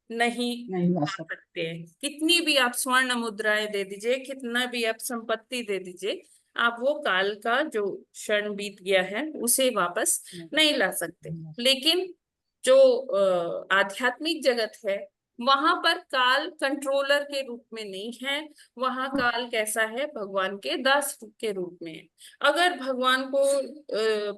नहीं नहीं ला ला सकते। सकते हैं। कितनी भी आप स्वर्ण मुद्राएं दे दीजिए, कितना भी आप संपत्ति दे दीजिए, आप वो काल का जो क्षण बीत गया है उसे वापस नहीं ला सकते। लेकिन जो आध्यात्मिक जगत है वहां पर काल कंट्रोलर के रूप में नहीं है, वहां काल कैसा है, भगवान के दास के रूप में है। अगर भगवान को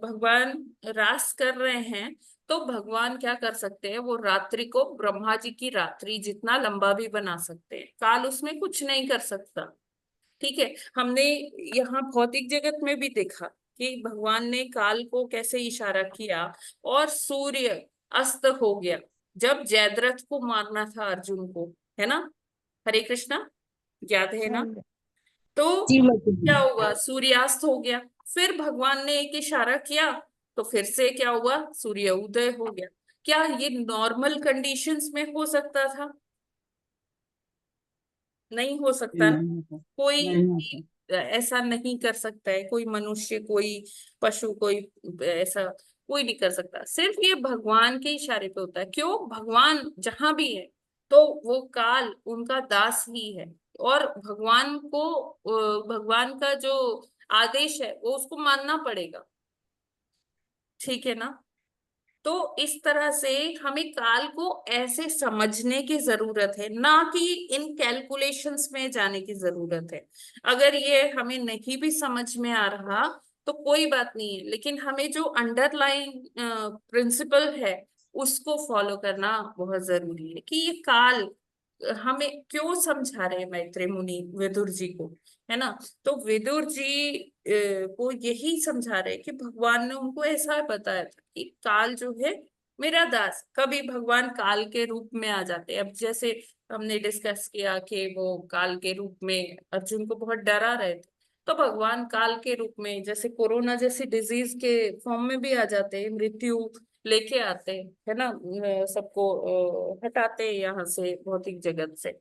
भगवान रास कर रहे हैं तो भगवान क्या कर सकते हैं, वो रात्रि को ब्रह्मा जी की रात्रि जितना लंबा भी बना सकते हैं, काल उसमें कुछ नहीं कर सकता। ठीक है, हमने यहाँ भौतिक जगत में भी देखा कि भगवान ने काल को कैसे इशारा किया और सूर्य अस्त हो गया जब जयद्रथ को मारना था अर्जुन को, है ना। हरे कृष्णा, याद है ना। तो क्या हुआ, सूर्यास्त हो गया, फिर भगवान ने एक इशारा किया तो फिर से क्या हुआ, सूर्य उदय हो गया। क्या ये नॉर्मल कंडीशंस में हो सकता था? नहीं हो सकता ना। कोई भी ऐसा नहीं कर सकता है, कोई मनुष्य, कोई पशु, कोई ऐसा कोई नहीं कर सकता। सिर्फ ये भगवान के इशारे पे होता है। क्यों? भगवान जहां भी है तो वो काल उनका दास ही है, और भगवान को भगवान का जो आदेश है वो उसको मानना पड़ेगा। ठीक है ना। तो इस तरह से हमें काल को ऐसे समझने की जरूरत है, ना कि इन कैलकुलेशंस में जाने की जरूरत है। अगर ये हमें नहीं भी समझ में आ रहा तो कोई बात नहीं है, लेकिन हमें जो अंडरलाइन प्रिंसिपल है उसको फॉलो करना बहुत जरूरी है कि ये काल हमें क्यों समझा रहे हैं मैत्रेय मुनि विदुर जी को, है ना। तो विदुर जी को यही समझा रहे कि भगवान ने उनको ऐसा बताया था कि काल जो है मेरा दास। कभी भगवान काल के रूप में आ जाते हैं। अब जैसे हमने डिस्कस किया कि वो काल के रूप में अर्जुन को बहुत डरा रहे थे, तो भगवान काल के रूप में जैसे कोरोना जैसी डिजीज के फॉर्म में भी आ जाते हैं, मृत्यु लेके आते हैं, है ना। सबको हटाते हैं यहाँ से, भौतिक जगत से।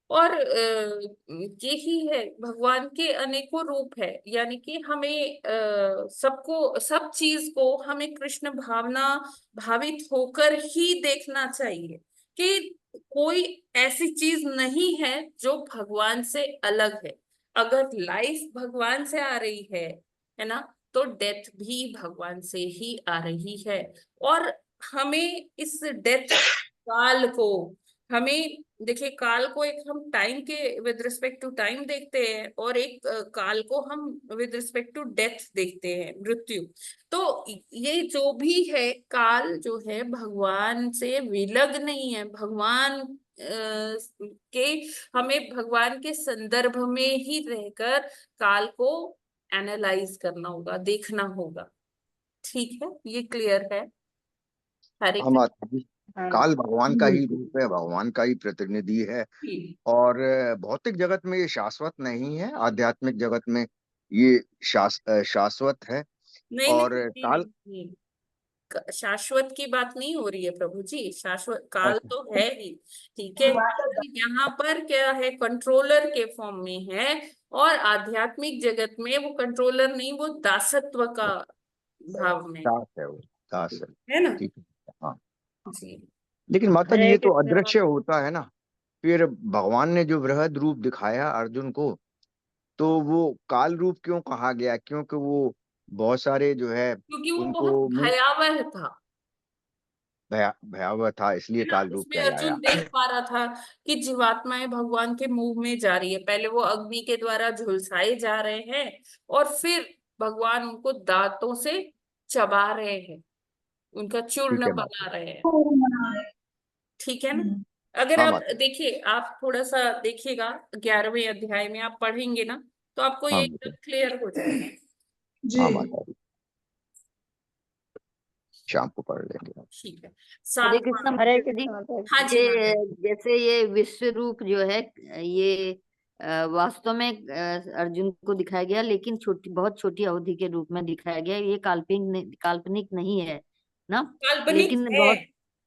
और यही है, भगवान के अनेकों रूप है, यानी कि हमें सबको, सब चीज को हमें कृष्ण भावना भावित होकर ही देखना चाहिए कि कोई ऐसी चीज नहीं है जो भगवान से अलग है। अगर लाइफ भगवान से आ रही है ना, तो डेथ भी भगवान से ही आ रही है। और हमें इस डेथ काल को, हमें देखिए, काल को एक हम टाइम के विद रिस्पेक्ट टू टाइम देखते हैं, और एक काल को हम विद रिस्पेक्ट टू डेथ देखते हैं, मृत्यु। तो ये जो भी है, काल जो है भगवान से विलग नहीं है। भगवान के, हमें भगवान के संदर्भ में ही रहकर काल को एनालाइज करना होगा, देखना होगा। ठीक है, ये क्लियर है। हरे हम काल भगवान का ही रूप है, भगवान का ही प्रतिनिधि है। और भौतिक जगत में ये शाश्वत नहीं है, आध्यात्मिक जगत में ये शाश्वत है। नहीं और नहीं, काल शाश्वत की बात नहीं हो रही है प्रभु जी, शाश्वत काल तो है ही। ठीक है, यहाँ पर क्या है, कंट्रोलर के फॉर्म में है, और आध्यात्मिक जगत में वो कंट्रोलर नहीं, वो दासत्व का भाव में दास है, वो दास है ना। ठीक है, हाँ। जी। लेकिन माता जी हरे ये तो कृष्ण अदृश्य होता है ना। फिर भगवान ने जो वृहद रूप दिखाया अर्जुन को, तो वो काल रूप क्यों कहा गया? क्योंकि वो बहुत सारे जो है क्योंकि वो उनको बहुत भयावह था, भयावह था, इसलिए है ना। काल रूप उसमें कहलाया। अर्जुन देख पा रहा था कि जीवात्माएं भगवान के मुंह में जा रही है, पहले वो अग्नि के द्वारा झुलसाए जा रहे हैं, और फिर भगवान उनको दांतों से चबा रहे हैं, उनका ठीक चूर्ण है बना माता। रहे हैं। ठीक है ना। अगर हाँ आप माता। देखिए, आप थोड़ा सा देखिएगा 11वें अध्याय में आप पढ़ेंगे ना, तो आपको ये हाँ एकदम माता। क्लियर हो जाएगा। हाँ माता जी, शाम को पढ़ लेंगे। ठीक है। हरे कृष्ण सातवां। हरे माता जी। कृष्ण माता जी। हाँ जी माता ये जी। जैसे ये विश्व रूप जो है, ये वास्तव में अर्जुन को दिखाया गया, लेकिन छोटी, बहुत छोटी अवधि के रूप में दिखाया गया। ये काल्पनिक नहीं है ना, काल्पनिक लेकिन है, बहुत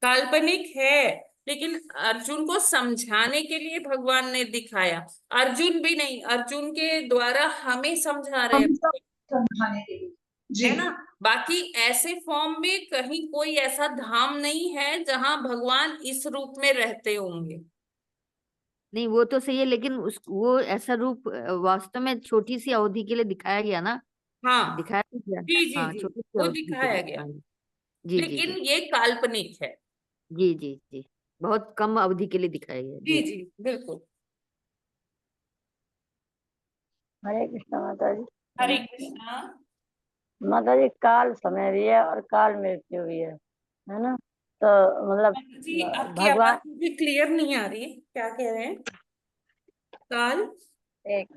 काल्पनिक है। लेकिन अर्जुन को समझाने के लिए भगवान ने दिखाया। अर्जुन भी नहीं, अर्जुन के द्वारा हमें समझा रहे हम सब हैं, समझाने के लिए जी है ना। बाकी ऐसे फॉर्म में कहीं कोई ऐसा धाम नहीं है जहां भगवान इस रूप में रहते होंगे। नहीं वो तो सही है, लेकिन वो ऐसा रूप वास्तव में छोटी सी अवधि के लिए दिखाया गया ना। हाँ दिखाया तो गया। जी जी हाँ, जी, छोटी सी वो अवधि के लिए दिखाया गया, दिखाया गया। जी जी लेकिन जी ये काल्पनिक है। जी जी जी। बहुत कम अवधि के लिए दिखाया गया जी जी। जी बिल्कुल। हरे कृष्णा माता जी। हरे कृष्णा। माता जी, काल समय भी है और काल मृत्यु भी है ना। तो मतलब जी आपकी आवाज भगवान मुझे क्लियर नहीं आ रही है, क्या कह रहे हैं? काल एक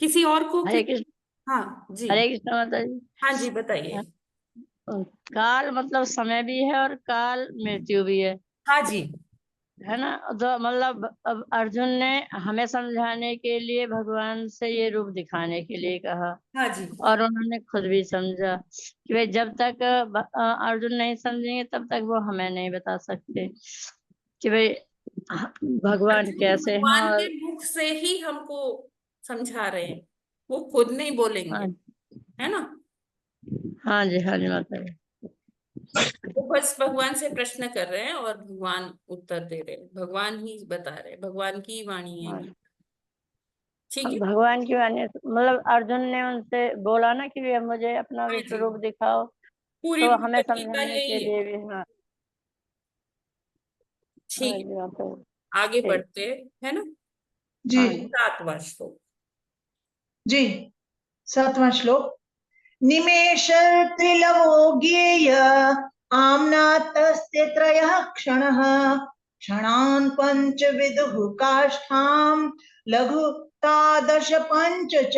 किसी और को हरे कृष्ण हाँ जी, हरे कृष्ण माता जी। हाँ जी बताइए। काल मतलब समय भी है और काल मृत्यु भी हाँ जी है ना। तो मतलब अब अर्जुन ने हमें समझाने के लिए भगवान से ये रूप दिखाने के लिए कहा, हाँ जी और उन्होंने खुद भी समझा कि भाई जब तक अर्जुन नहीं समझेंगे तब तक वो हमें नहीं बता सकते कि भाई भगवान अर्जुन कैसे हैं। भगवान के और मुख से ही हमको समझा रहे हैं, वो खुद नहीं बोलेंगे, हाँ है ना। हाँ जी, हाँ जी माता जी। वो बस भगवान से प्रश्न कर रहे हैं और भगवान उत्तर दे रहे हैं, भगवान ही बता रहे हैं, भगवान की वाणी है हाँ, ये। ठीक है। भगवान की वाणी मतलब अर्जुन ने उनसे बोला ना कि भाई मुझे अपना हाँ विश्व जी, रूप दिखाओ, पूरी तो हमें भगवत गीता समझाने के यही है। लिए भी हाँ। हाँ ठीक है, जी माता जी। आगे ठीक। बढ़ते हैं, है ना। जी हाँ जी। 7वां श्लोक। जी 7वां श्लोक। निमेष त्रिलवो ज्ञेय आम्नातस्य त्रयः क्षणः क्षणान् पञ्चविदुः काष्ठां लघु तादश पञ्च च।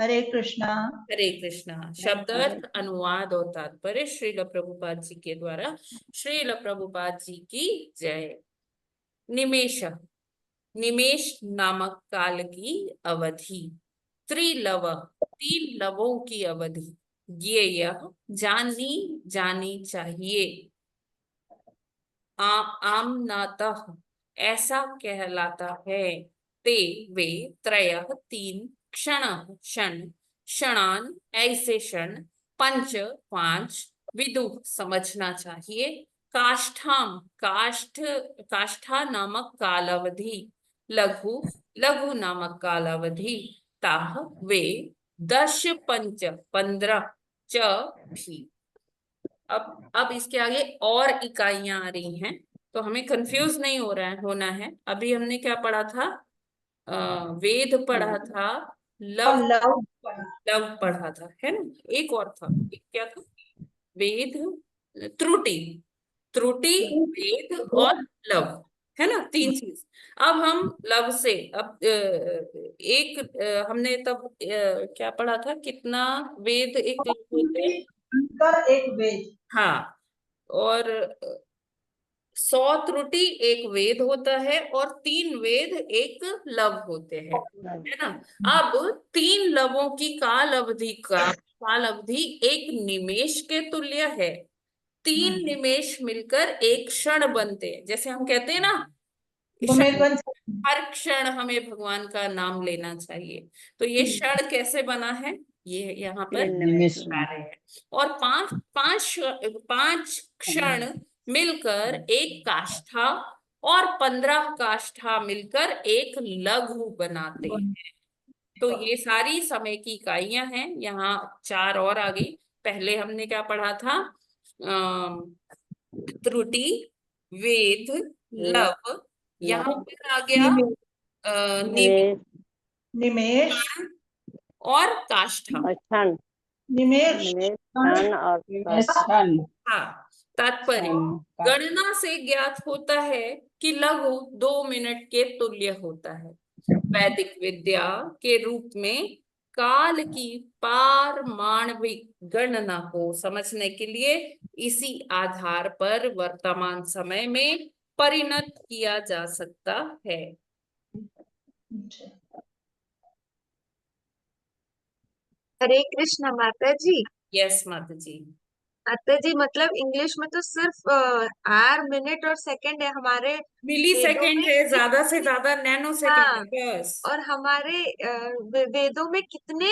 हरे कृष्णा। हरे कृष्णा। शब्दार्थ, अनुवाद और तात्पर्य श्रील प्रभुपाद जी के द्वारा। श्रील प्रभुपाद जी की जय। निमेष, निमेष नामक काल की अवधि। त्रिलव, 3 लवों की अवधि। ये यह जानी जानी चाहिए। आमनातः, ऐसा कहलाता है। ते वे, त्रयः 3, क्षण क्षण, क्षणान ऐसे क्षण, पंच 5, विदुः समझना चाहिए, काष्ठाम काष्ठ, काष्ठा नामक कालावधि, लघु लघु नामक कालावधि, ताह वे, 10 पंच 15, च भी। अब इसके आगे और इकाइयां आ रही हैं, तो हमें कंफ्यूज नहीं होना है। अभी हमने क्या पढ़ा था? वेद पढ़ा था, और लव, लव लव पढ़ा था, है ना। एक और था, एक क्या था? वेद, त्रुटि, त्रुटि, वेद और लव, है ना, 3 चीज। अब हम लव से, अब एक हमने तब क्या पढ़ा था, कितना वेद एक लव होते हैं? एक वेद। हाँ, और 100 त्रुटि एक वेद होता है और 3 वेद एक लव होते हैं, है ना। अब 3 लवों की काल अवधि एक निमेष के तुल्य है। 3 निमेष मिलकर एक क्षण बनते हैं। जैसे हम कहते हैं ना, हर क्षण हमें भगवान का नाम लेना चाहिए। तो ये क्षण कैसे बना है, ये यहाँ पर बता रहे हैं। और पांच पांच पांच क्षण मिलकर एक काष्ठा और 15 काष्ठा मिलकर एक लघु बनाते हैं। तो ये सारी समय की इकाइयां हैं। यहाँ 4 और आ गई। पहले हमने क्या पढ़ा था? त्रुटि, वेद, लव, यहाँ पर आ गया निवेश निमेष और काष्ठा। क्षण निमेष निवेश क्षण और हाँ, तात्पर्य गणना से ज्ञात होता है कि लघु 2 मिनट के तुल्य होता है। वैदिक विद्या के रूप में काल की पारमाणविक गणना को समझने के लिए इसी आधार पर वर्तमान समय में परिणत किया जा सकता है। हरे कृष्ण माता जी। यस माता जी। माता जी मतलब इंग्लिश में तो सिर्फ आवर, मिनट और सेकंड है, हमारे मिली वेदों सेकेंड में है, ज्यादा से कितने, ज्यादा नैनो सेकेंड हाँ, है बस। और हमारे वेदों में कितने,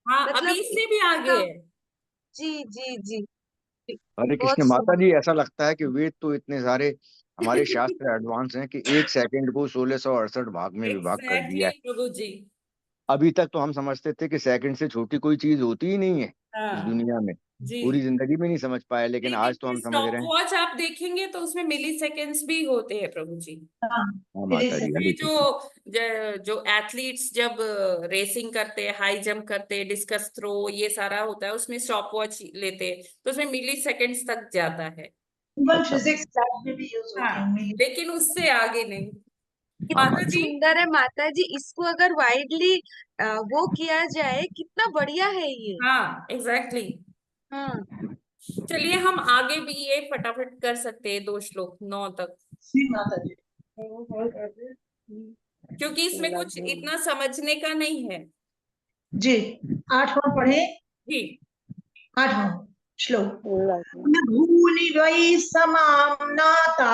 हाँ, अभी मतलब इससे भी आगे इतना, है। जी जी जी, हरे बहुत कृष्ण माता सुंदर। जी, ऐसा लगता है कि वेद तो इतने सारे हमारे शास्त्र एडवांस हैं कि एक सेकंड को 1668 भाग में विभाग कर दिया एग्जैक्टली है। प्रभु जी। अभी तक तो हम समझते थे कि सेकंड से छोटी कोई चीज होती ही नहीं है इस हाँ दुनिया में, जी। पूरी जिंदगी में नहीं समझ पाए, लेकिन आज तो लेकिन हम समझ स्टॉप रहे हैं। वॉच आप देखेंगे तो उसमें मिली सेकेंड्स भी होते हैं प्रभु जी। हाँ, हाँ माता जी, ये हरे जो कृष्ण। जो एथलीट्स जब रेसिंग करते हैं, हाई जंप करते हैं, डिस्कस थ्रो, ये सारा होता है, उसमें स्टॉप वॉच लेते हैं तो उसमें मिली सेकेंड्स तक जाता है। इवन अच्छा। फिजिक्स लैब में भी यूज होती है हाँ, मिली। लेकिन उससे आगे नहीं। हाँ माता कितना माता जी। सुंदर है माता जी, इसको अगर वाइडली वो किया जाए कितना बढ़िया है ये। हाँ एग्जैक्टली। हाँ चलिए हम आगे भी ये फटाफट कर सकते हैं, 2 श्लोक 9 तक, जी माता जी। क्योंकि इसमें कुछ इतना समझने का नहीं है। जी 8वां पढ़े, जी 8वां श्लोक। भूनि वै समाम्नाता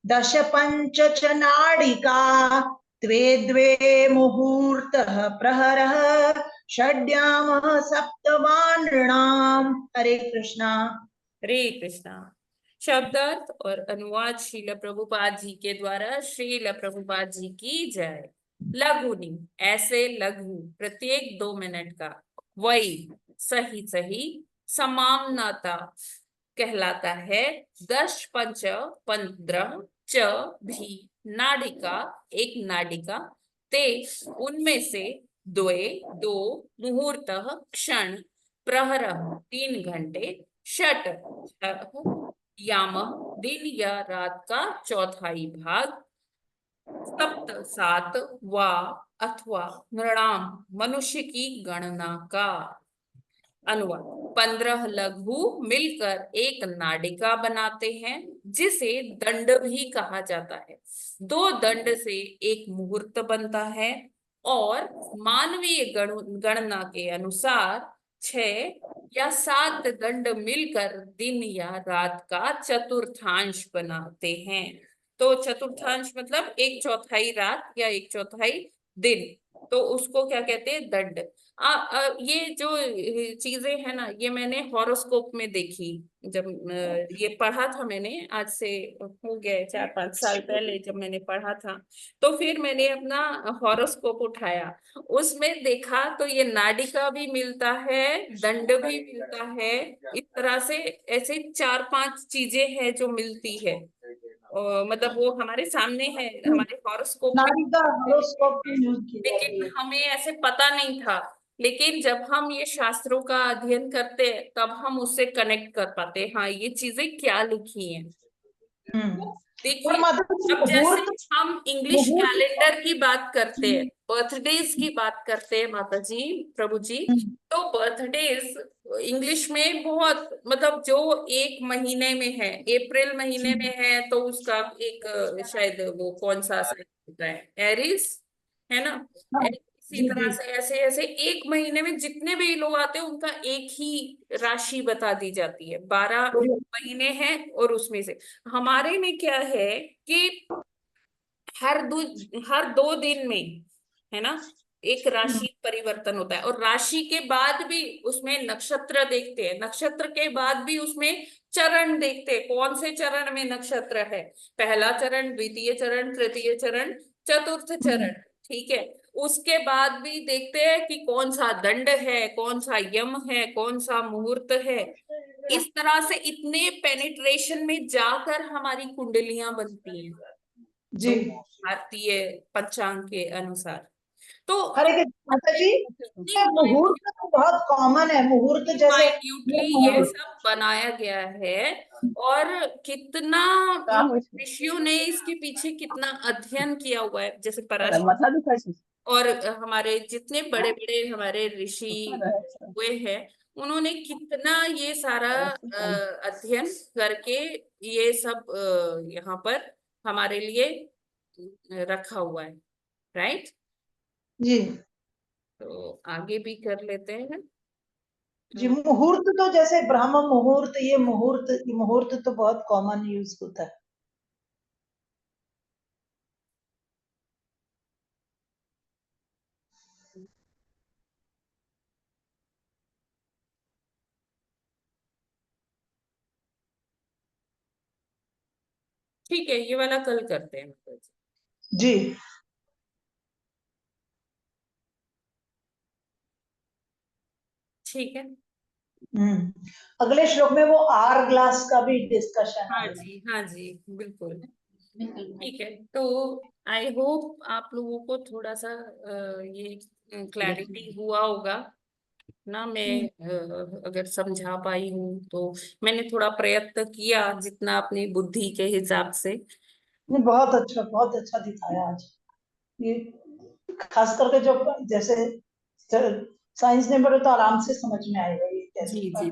दश पंच च नाडिका द्वे द्वे मुहूर्तः प्रहरः षड्यामः सप्तवानृणाम। हरे कृष्णा। हरे कृष्णा। शब्दार्थ और अनुवाद श्रील प्रभुपाद जी के द्वारा। श्रील प्रभुपाद जी की जय। लघुनी, ऐसे लघु, प्रत्येक 2 मिनट का। वही, सही सही। समामनाता, कहलाता है। 10 पंच, 15, च भी, नाडिका, एक नाडिका। ते, उनमें से। द्वे, 2, मुहूर्त, क्षण। प्रहर, 3 घंटे। षट, याम, दिन या रात का चौथाई भाग। सप्त, 7, वा, अथवा, नृणाम, मनुष्य की गणना का। अनुवाद। 15 लघु मिलकर एक नाडिका बनाते हैं, जिसे दंड भी कहा जाता है। 2 दंड से एक मुहूर्त बनता है, और मानवीय गणना के अनुसार 6 या 7 दंड मिलकर दिन या रात का चतुर्थांश बनाते हैं। तो चतुर्थांश मतलब 1/4 रात या 1/4 दिन, तो उसको क्या कहते हैं? दंड। ये जो चीजें है ना, ये मैंने हॉरोस्कोप में देखी। जब ये पढ़ा था मैंने, आज से हो गए 4-5 साल पहले जब मैंने पढ़ा था, तो फिर मैंने अपना हॉरोस्कोप उठाया, उसमें देखा तो ये नाडिका भी मिलता है, दंड भी मिलता है। इस तरह से ऐसे 4-5 चीजें हैं जो मिलती है, और मतलब वो हमारे सामने है, हमारे हॉरोस्कोप में। नाड़ी का हॉरोस्कोप भी यूज की जाती लेकिन है। हमें ऐसे पता नहीं था, लेकिन जब हम ये शास्त्रों का अध्ययन करते हैं तब हम उससे कनेक्ट कर पाते हैं, हाँ ये चीजें क्या लिखी हैं। और देखिए, माता जी अब जैसे मुहूर्त, हम इंग्लिश मुहूर्त कैलेंडर की बात करते हैं, बर्थडेज की बात करते हैं माता जी, प्रभु जी, तो बर्थडेज इंग्लिश में बहुत, मतलब जो एक महीने में है, अप्रैल महीने में है तो उसका एक शायद वो कौन सा होता है, एरिस, है ना? इसी जी तरह जी से ऐसे ऐसे एक महीने में जितने भी लोग आते हैं उनका एक ही राशि बता दी जाती है, 12 महीने हैं, और उसमें से हमारे में क्या है कि हर दो हर 2 दिन में, है ना, एक राशि परिवर्तन होता है, और राशि के बाद भी उसमें नक्षत्र देखते हैं, नक्षत्र के बाद भी उसमें चरण देखते हैं, कौन से चरण में नक्षत्र है, पहला चरण, द्वितीय चरण, तृतीय चरण, चतुर्थ चरण, ठीक है। उसके बाद भी देखते हैं कि कौन सा दंड है, कौन सा यम है, कौन सा मुहूर्त है। इस तरह से इतने पेनिट्रेशन में जाकर हमारी कुंडलियां बनती हैं, जी। भारतीय पंचांग के अनुसार। तो हरे कृष्ण माता जी, ये मुहूर्त तो बहुत कॉमन है, मुहूर्त जैसे माइन्यूटली ये सब बनाया गया है, और कितना ऋषियों ने इसके पीछे कितना अध्ययन किया हुआ है, जैसे पराशर और हमारे जितने बड़े बड़े हमारे ऋषि हुए हैं, उन्होंने कितना ये सारा अध्ययन करके ये सब यहाँ पर हमारे लिए रखा हुआ है, राइट? जी। तो आगे भी कर लेते हैं। जी मुहूर्त तो जैसे ब्रह्म मुहूर्त, ये मुहूर्त तो बहुत कॉमन यूज होता है। ठीक है, ये वाला कल करते हैं माता जी। जी ठीक है। अगले श्लोक में वो आर ग्लास का भी डिस्कशन हाँ है। जी, हाँ जी, बिल्कुल। ठीक है, तो आई होप आप लोगों को थोड़ा सा ये क्लैरिटी हुआ होगा ना। मैं अगर समझा पाई हूँ तो मैंने थोड़ा प्रयत्न किया जितना अपनी बुद्धि के हिसाब से। नहीं, बहुत अच्छा दिखाया आज ये, खास करके जो जैसे साइंस ने बड़े तो आराम से समझ में आएगा ये कैसे जी जी।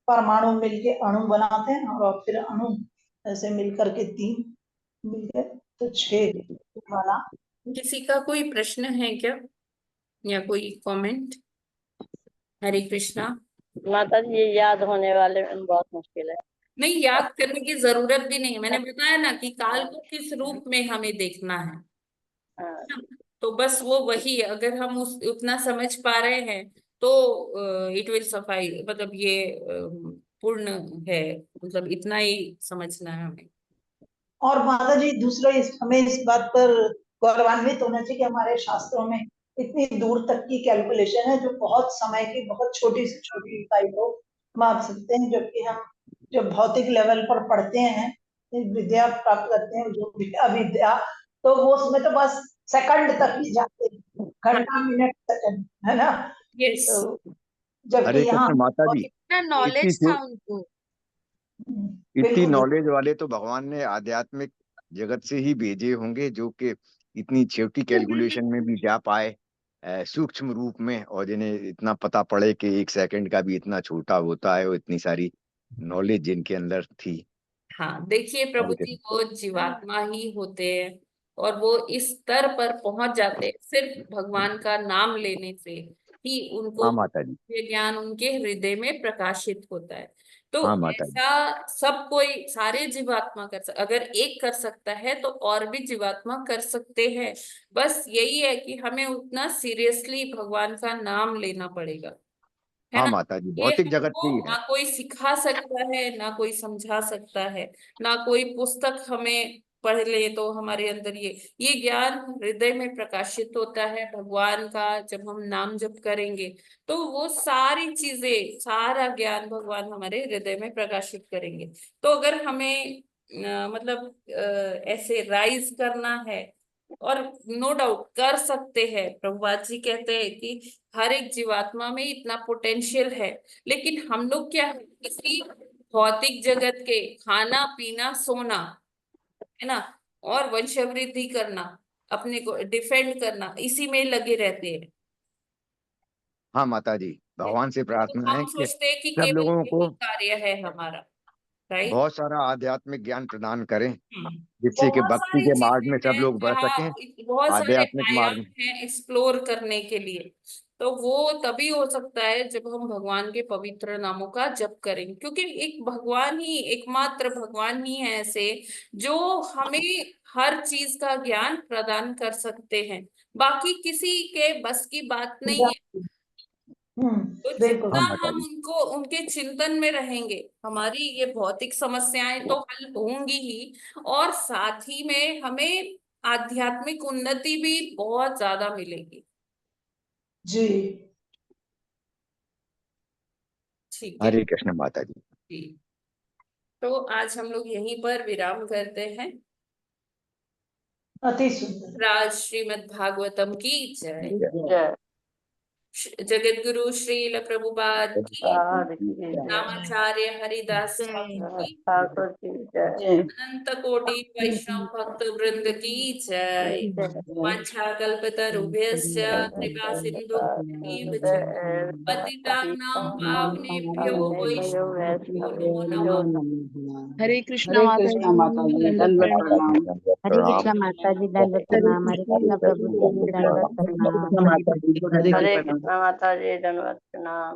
परमाणु मिलके अणु बनाते हैं और फिर अणु ऐसे मिलकर के 3 मिलके तो 6 वाला। किसी का कोई प्रश्न है क्या या कोई कमेंट? हरे कृष्णा। माता जी ये याद होने वाले में बहुत मुश्किल है। नहीं, याद करने की जरूरत भी नहीं है। मैंने बताया ना कि काल को किस रूप में हमें देखना है। हाँ। तो बस वो वही, अगर हम उतना समझ पा रहे हैं तो इट विल सफाई, मतलब ये पूर्ण है, मतलब इतना ही समझना है हमें। और माता जी दूसरा हमें इस बात पर गौरवान्वित होना चाहिए कि हमारे शास्त्रों में इतनी दूर तक की कैलकुलेशन है, जो बहुत समय की बहुत छोटी से छोटी इकाई को माप सकते हैं, जबकि हम जो भौतिक लेवल पर पढ़ते हैं, विद्या प्राप्त करते हैं, जो अविद्या, तो वो उसमें तो बस सेकंड तक ही जाते हैं, घंटा मिनट सेकंड, है ना। यस। तो जबकि हरे यहाँ कृष्ण माता जी, इतना इतनी नॉलेज था उनको। इतनी बिल्कुल नॉलेज वाले तो भगवान ने आध्यात्मिक जगत से ही भेजे होंगे, जो कि इतनी छोटी कैलकुलेशन में भी जा पाए सूक्ष्म रूप में, और जिन्हें इतना पता पड़े कि 1 सेकंड का भी इतना छोटा होता है, और इतनी सारी नॉलेज जिनके अंदर थी। हाँ, देखिए प्रभु हरे जी, कृष्ण। वो जीवात्मा ही होते हैं और वो इस स्तर पर पहुंच जाते हैं सिर्फ भगवान का नाम लेने से ही। उनको हाँ माता जी। ये ज्ञान उनके हृदय में प्रकाशित होता है। तो हाँ माता जी। ऐसा सब कोई, सारे जीवात्मा अगर एक कर सकता है तो और भी जीवात्मा कर सकते हैं। बस यही है कि हमें उतना सीरियसली भगवान का नाम लेना पड़ेगा, है हाँ ना। माता जी, ये भौतिक जगत हमको से ही है। ना कोई सिखा सकता है, ना कोई समझा सकता है, ना कोई पुस्तक हमें पढ़ ले तो हमारे अंदर ये ज्ञान हृदय में प्रकाशित होता है भगवान का। जब हम नाम जप करेंगे तो वो सारी चीजें, सारा ज्ञान भगवान हमारे हृदय में प्रकाशित करेंगे। तो अगर हमें मतलब ऐसे राइज करना है, और नो डाउट कर सकते हैं, प्रभुपाद जी कहते हैं कि हर एक जीवात्मा में इतना पोटेंशियल है, लेकिन हम लोग क्या है, किसी भौतिक जगत के खाना पीना सोना, है ना, और वंशवृद्धि करना, अपने को डिफेंड करना, इसी में लगे रहते हैं। हाँ माता जी, भगवान से तो प्रार्थना है हम कि सोचते हैं कि सब केवल लोगों यही को कार्य है हमारा, राइट। बहुत सारा आध्यात्मिक ज्ञान प्रदान करें, हम्म। जिससे कि बहुत भक्ति सारी के मार्ग में चीजें सब हैं लोग बढ़ जहाँ सकें, बहुत सारे आध्यात्मिक मार्ग आयाम में। हैं एक्सप्लोर करने के लिए। तो वो तभी हो सकता है जब हम भगवान के पवित्र नामों का जप करें, क्योंकि एक भगवान ही, एकमात्र भगवान ही है ऐसे जो हमें हर चीज का ज्ञान प्रदान कर सकते हैं। बाकी किसी के बस की बात नहीं है। तो बिल्कुल। जितना हाँ माता हम जी। उनको, उनके चिंतन में रहेंगे, हमारी ये भौतिक समस्याएं तो हल होंगी ही, और साथ ही में हमें आध्यात्मिक उन्नति भी बहुत ज्यादा मिलेगी। जी ठीक है हरे कृष्ण माता जी। जी। तो आज हम लोग यहीं पर विराम करते हैं। अति सुंदर। राज श्रीमद् भागवतम की जय। जय जगत गुरु श्रील प्रभुपाद की, नामाचार्य हरिदास ठाकुर की, ठाकुर की जय। अनंत कोटि वैष्णव भक्त वृंद की जय। वाञ्छाकल्पतरुभ्यश्च कृपा सिन्धुभ्यैव च पतितानां पावनेभ्यो वैष्णवेभ्यो नमो नमः। हरे कृष्णा हरे माता कृष्णा जी, माता जी, दंडवत दंडवत प्रणाम। प्रणाम। हरे कृष्णा माता जी, दंडवत हरे प्रणाम। हरे कृष्णा कृष्णा माता प्रभु जी, जी, दंडवत दंडवत प्रणाम। प्रणाम। कृष्णा माता जी, हरे हरे कृष्णा। कृष्णा माता जी, दंडवत प्रणाम।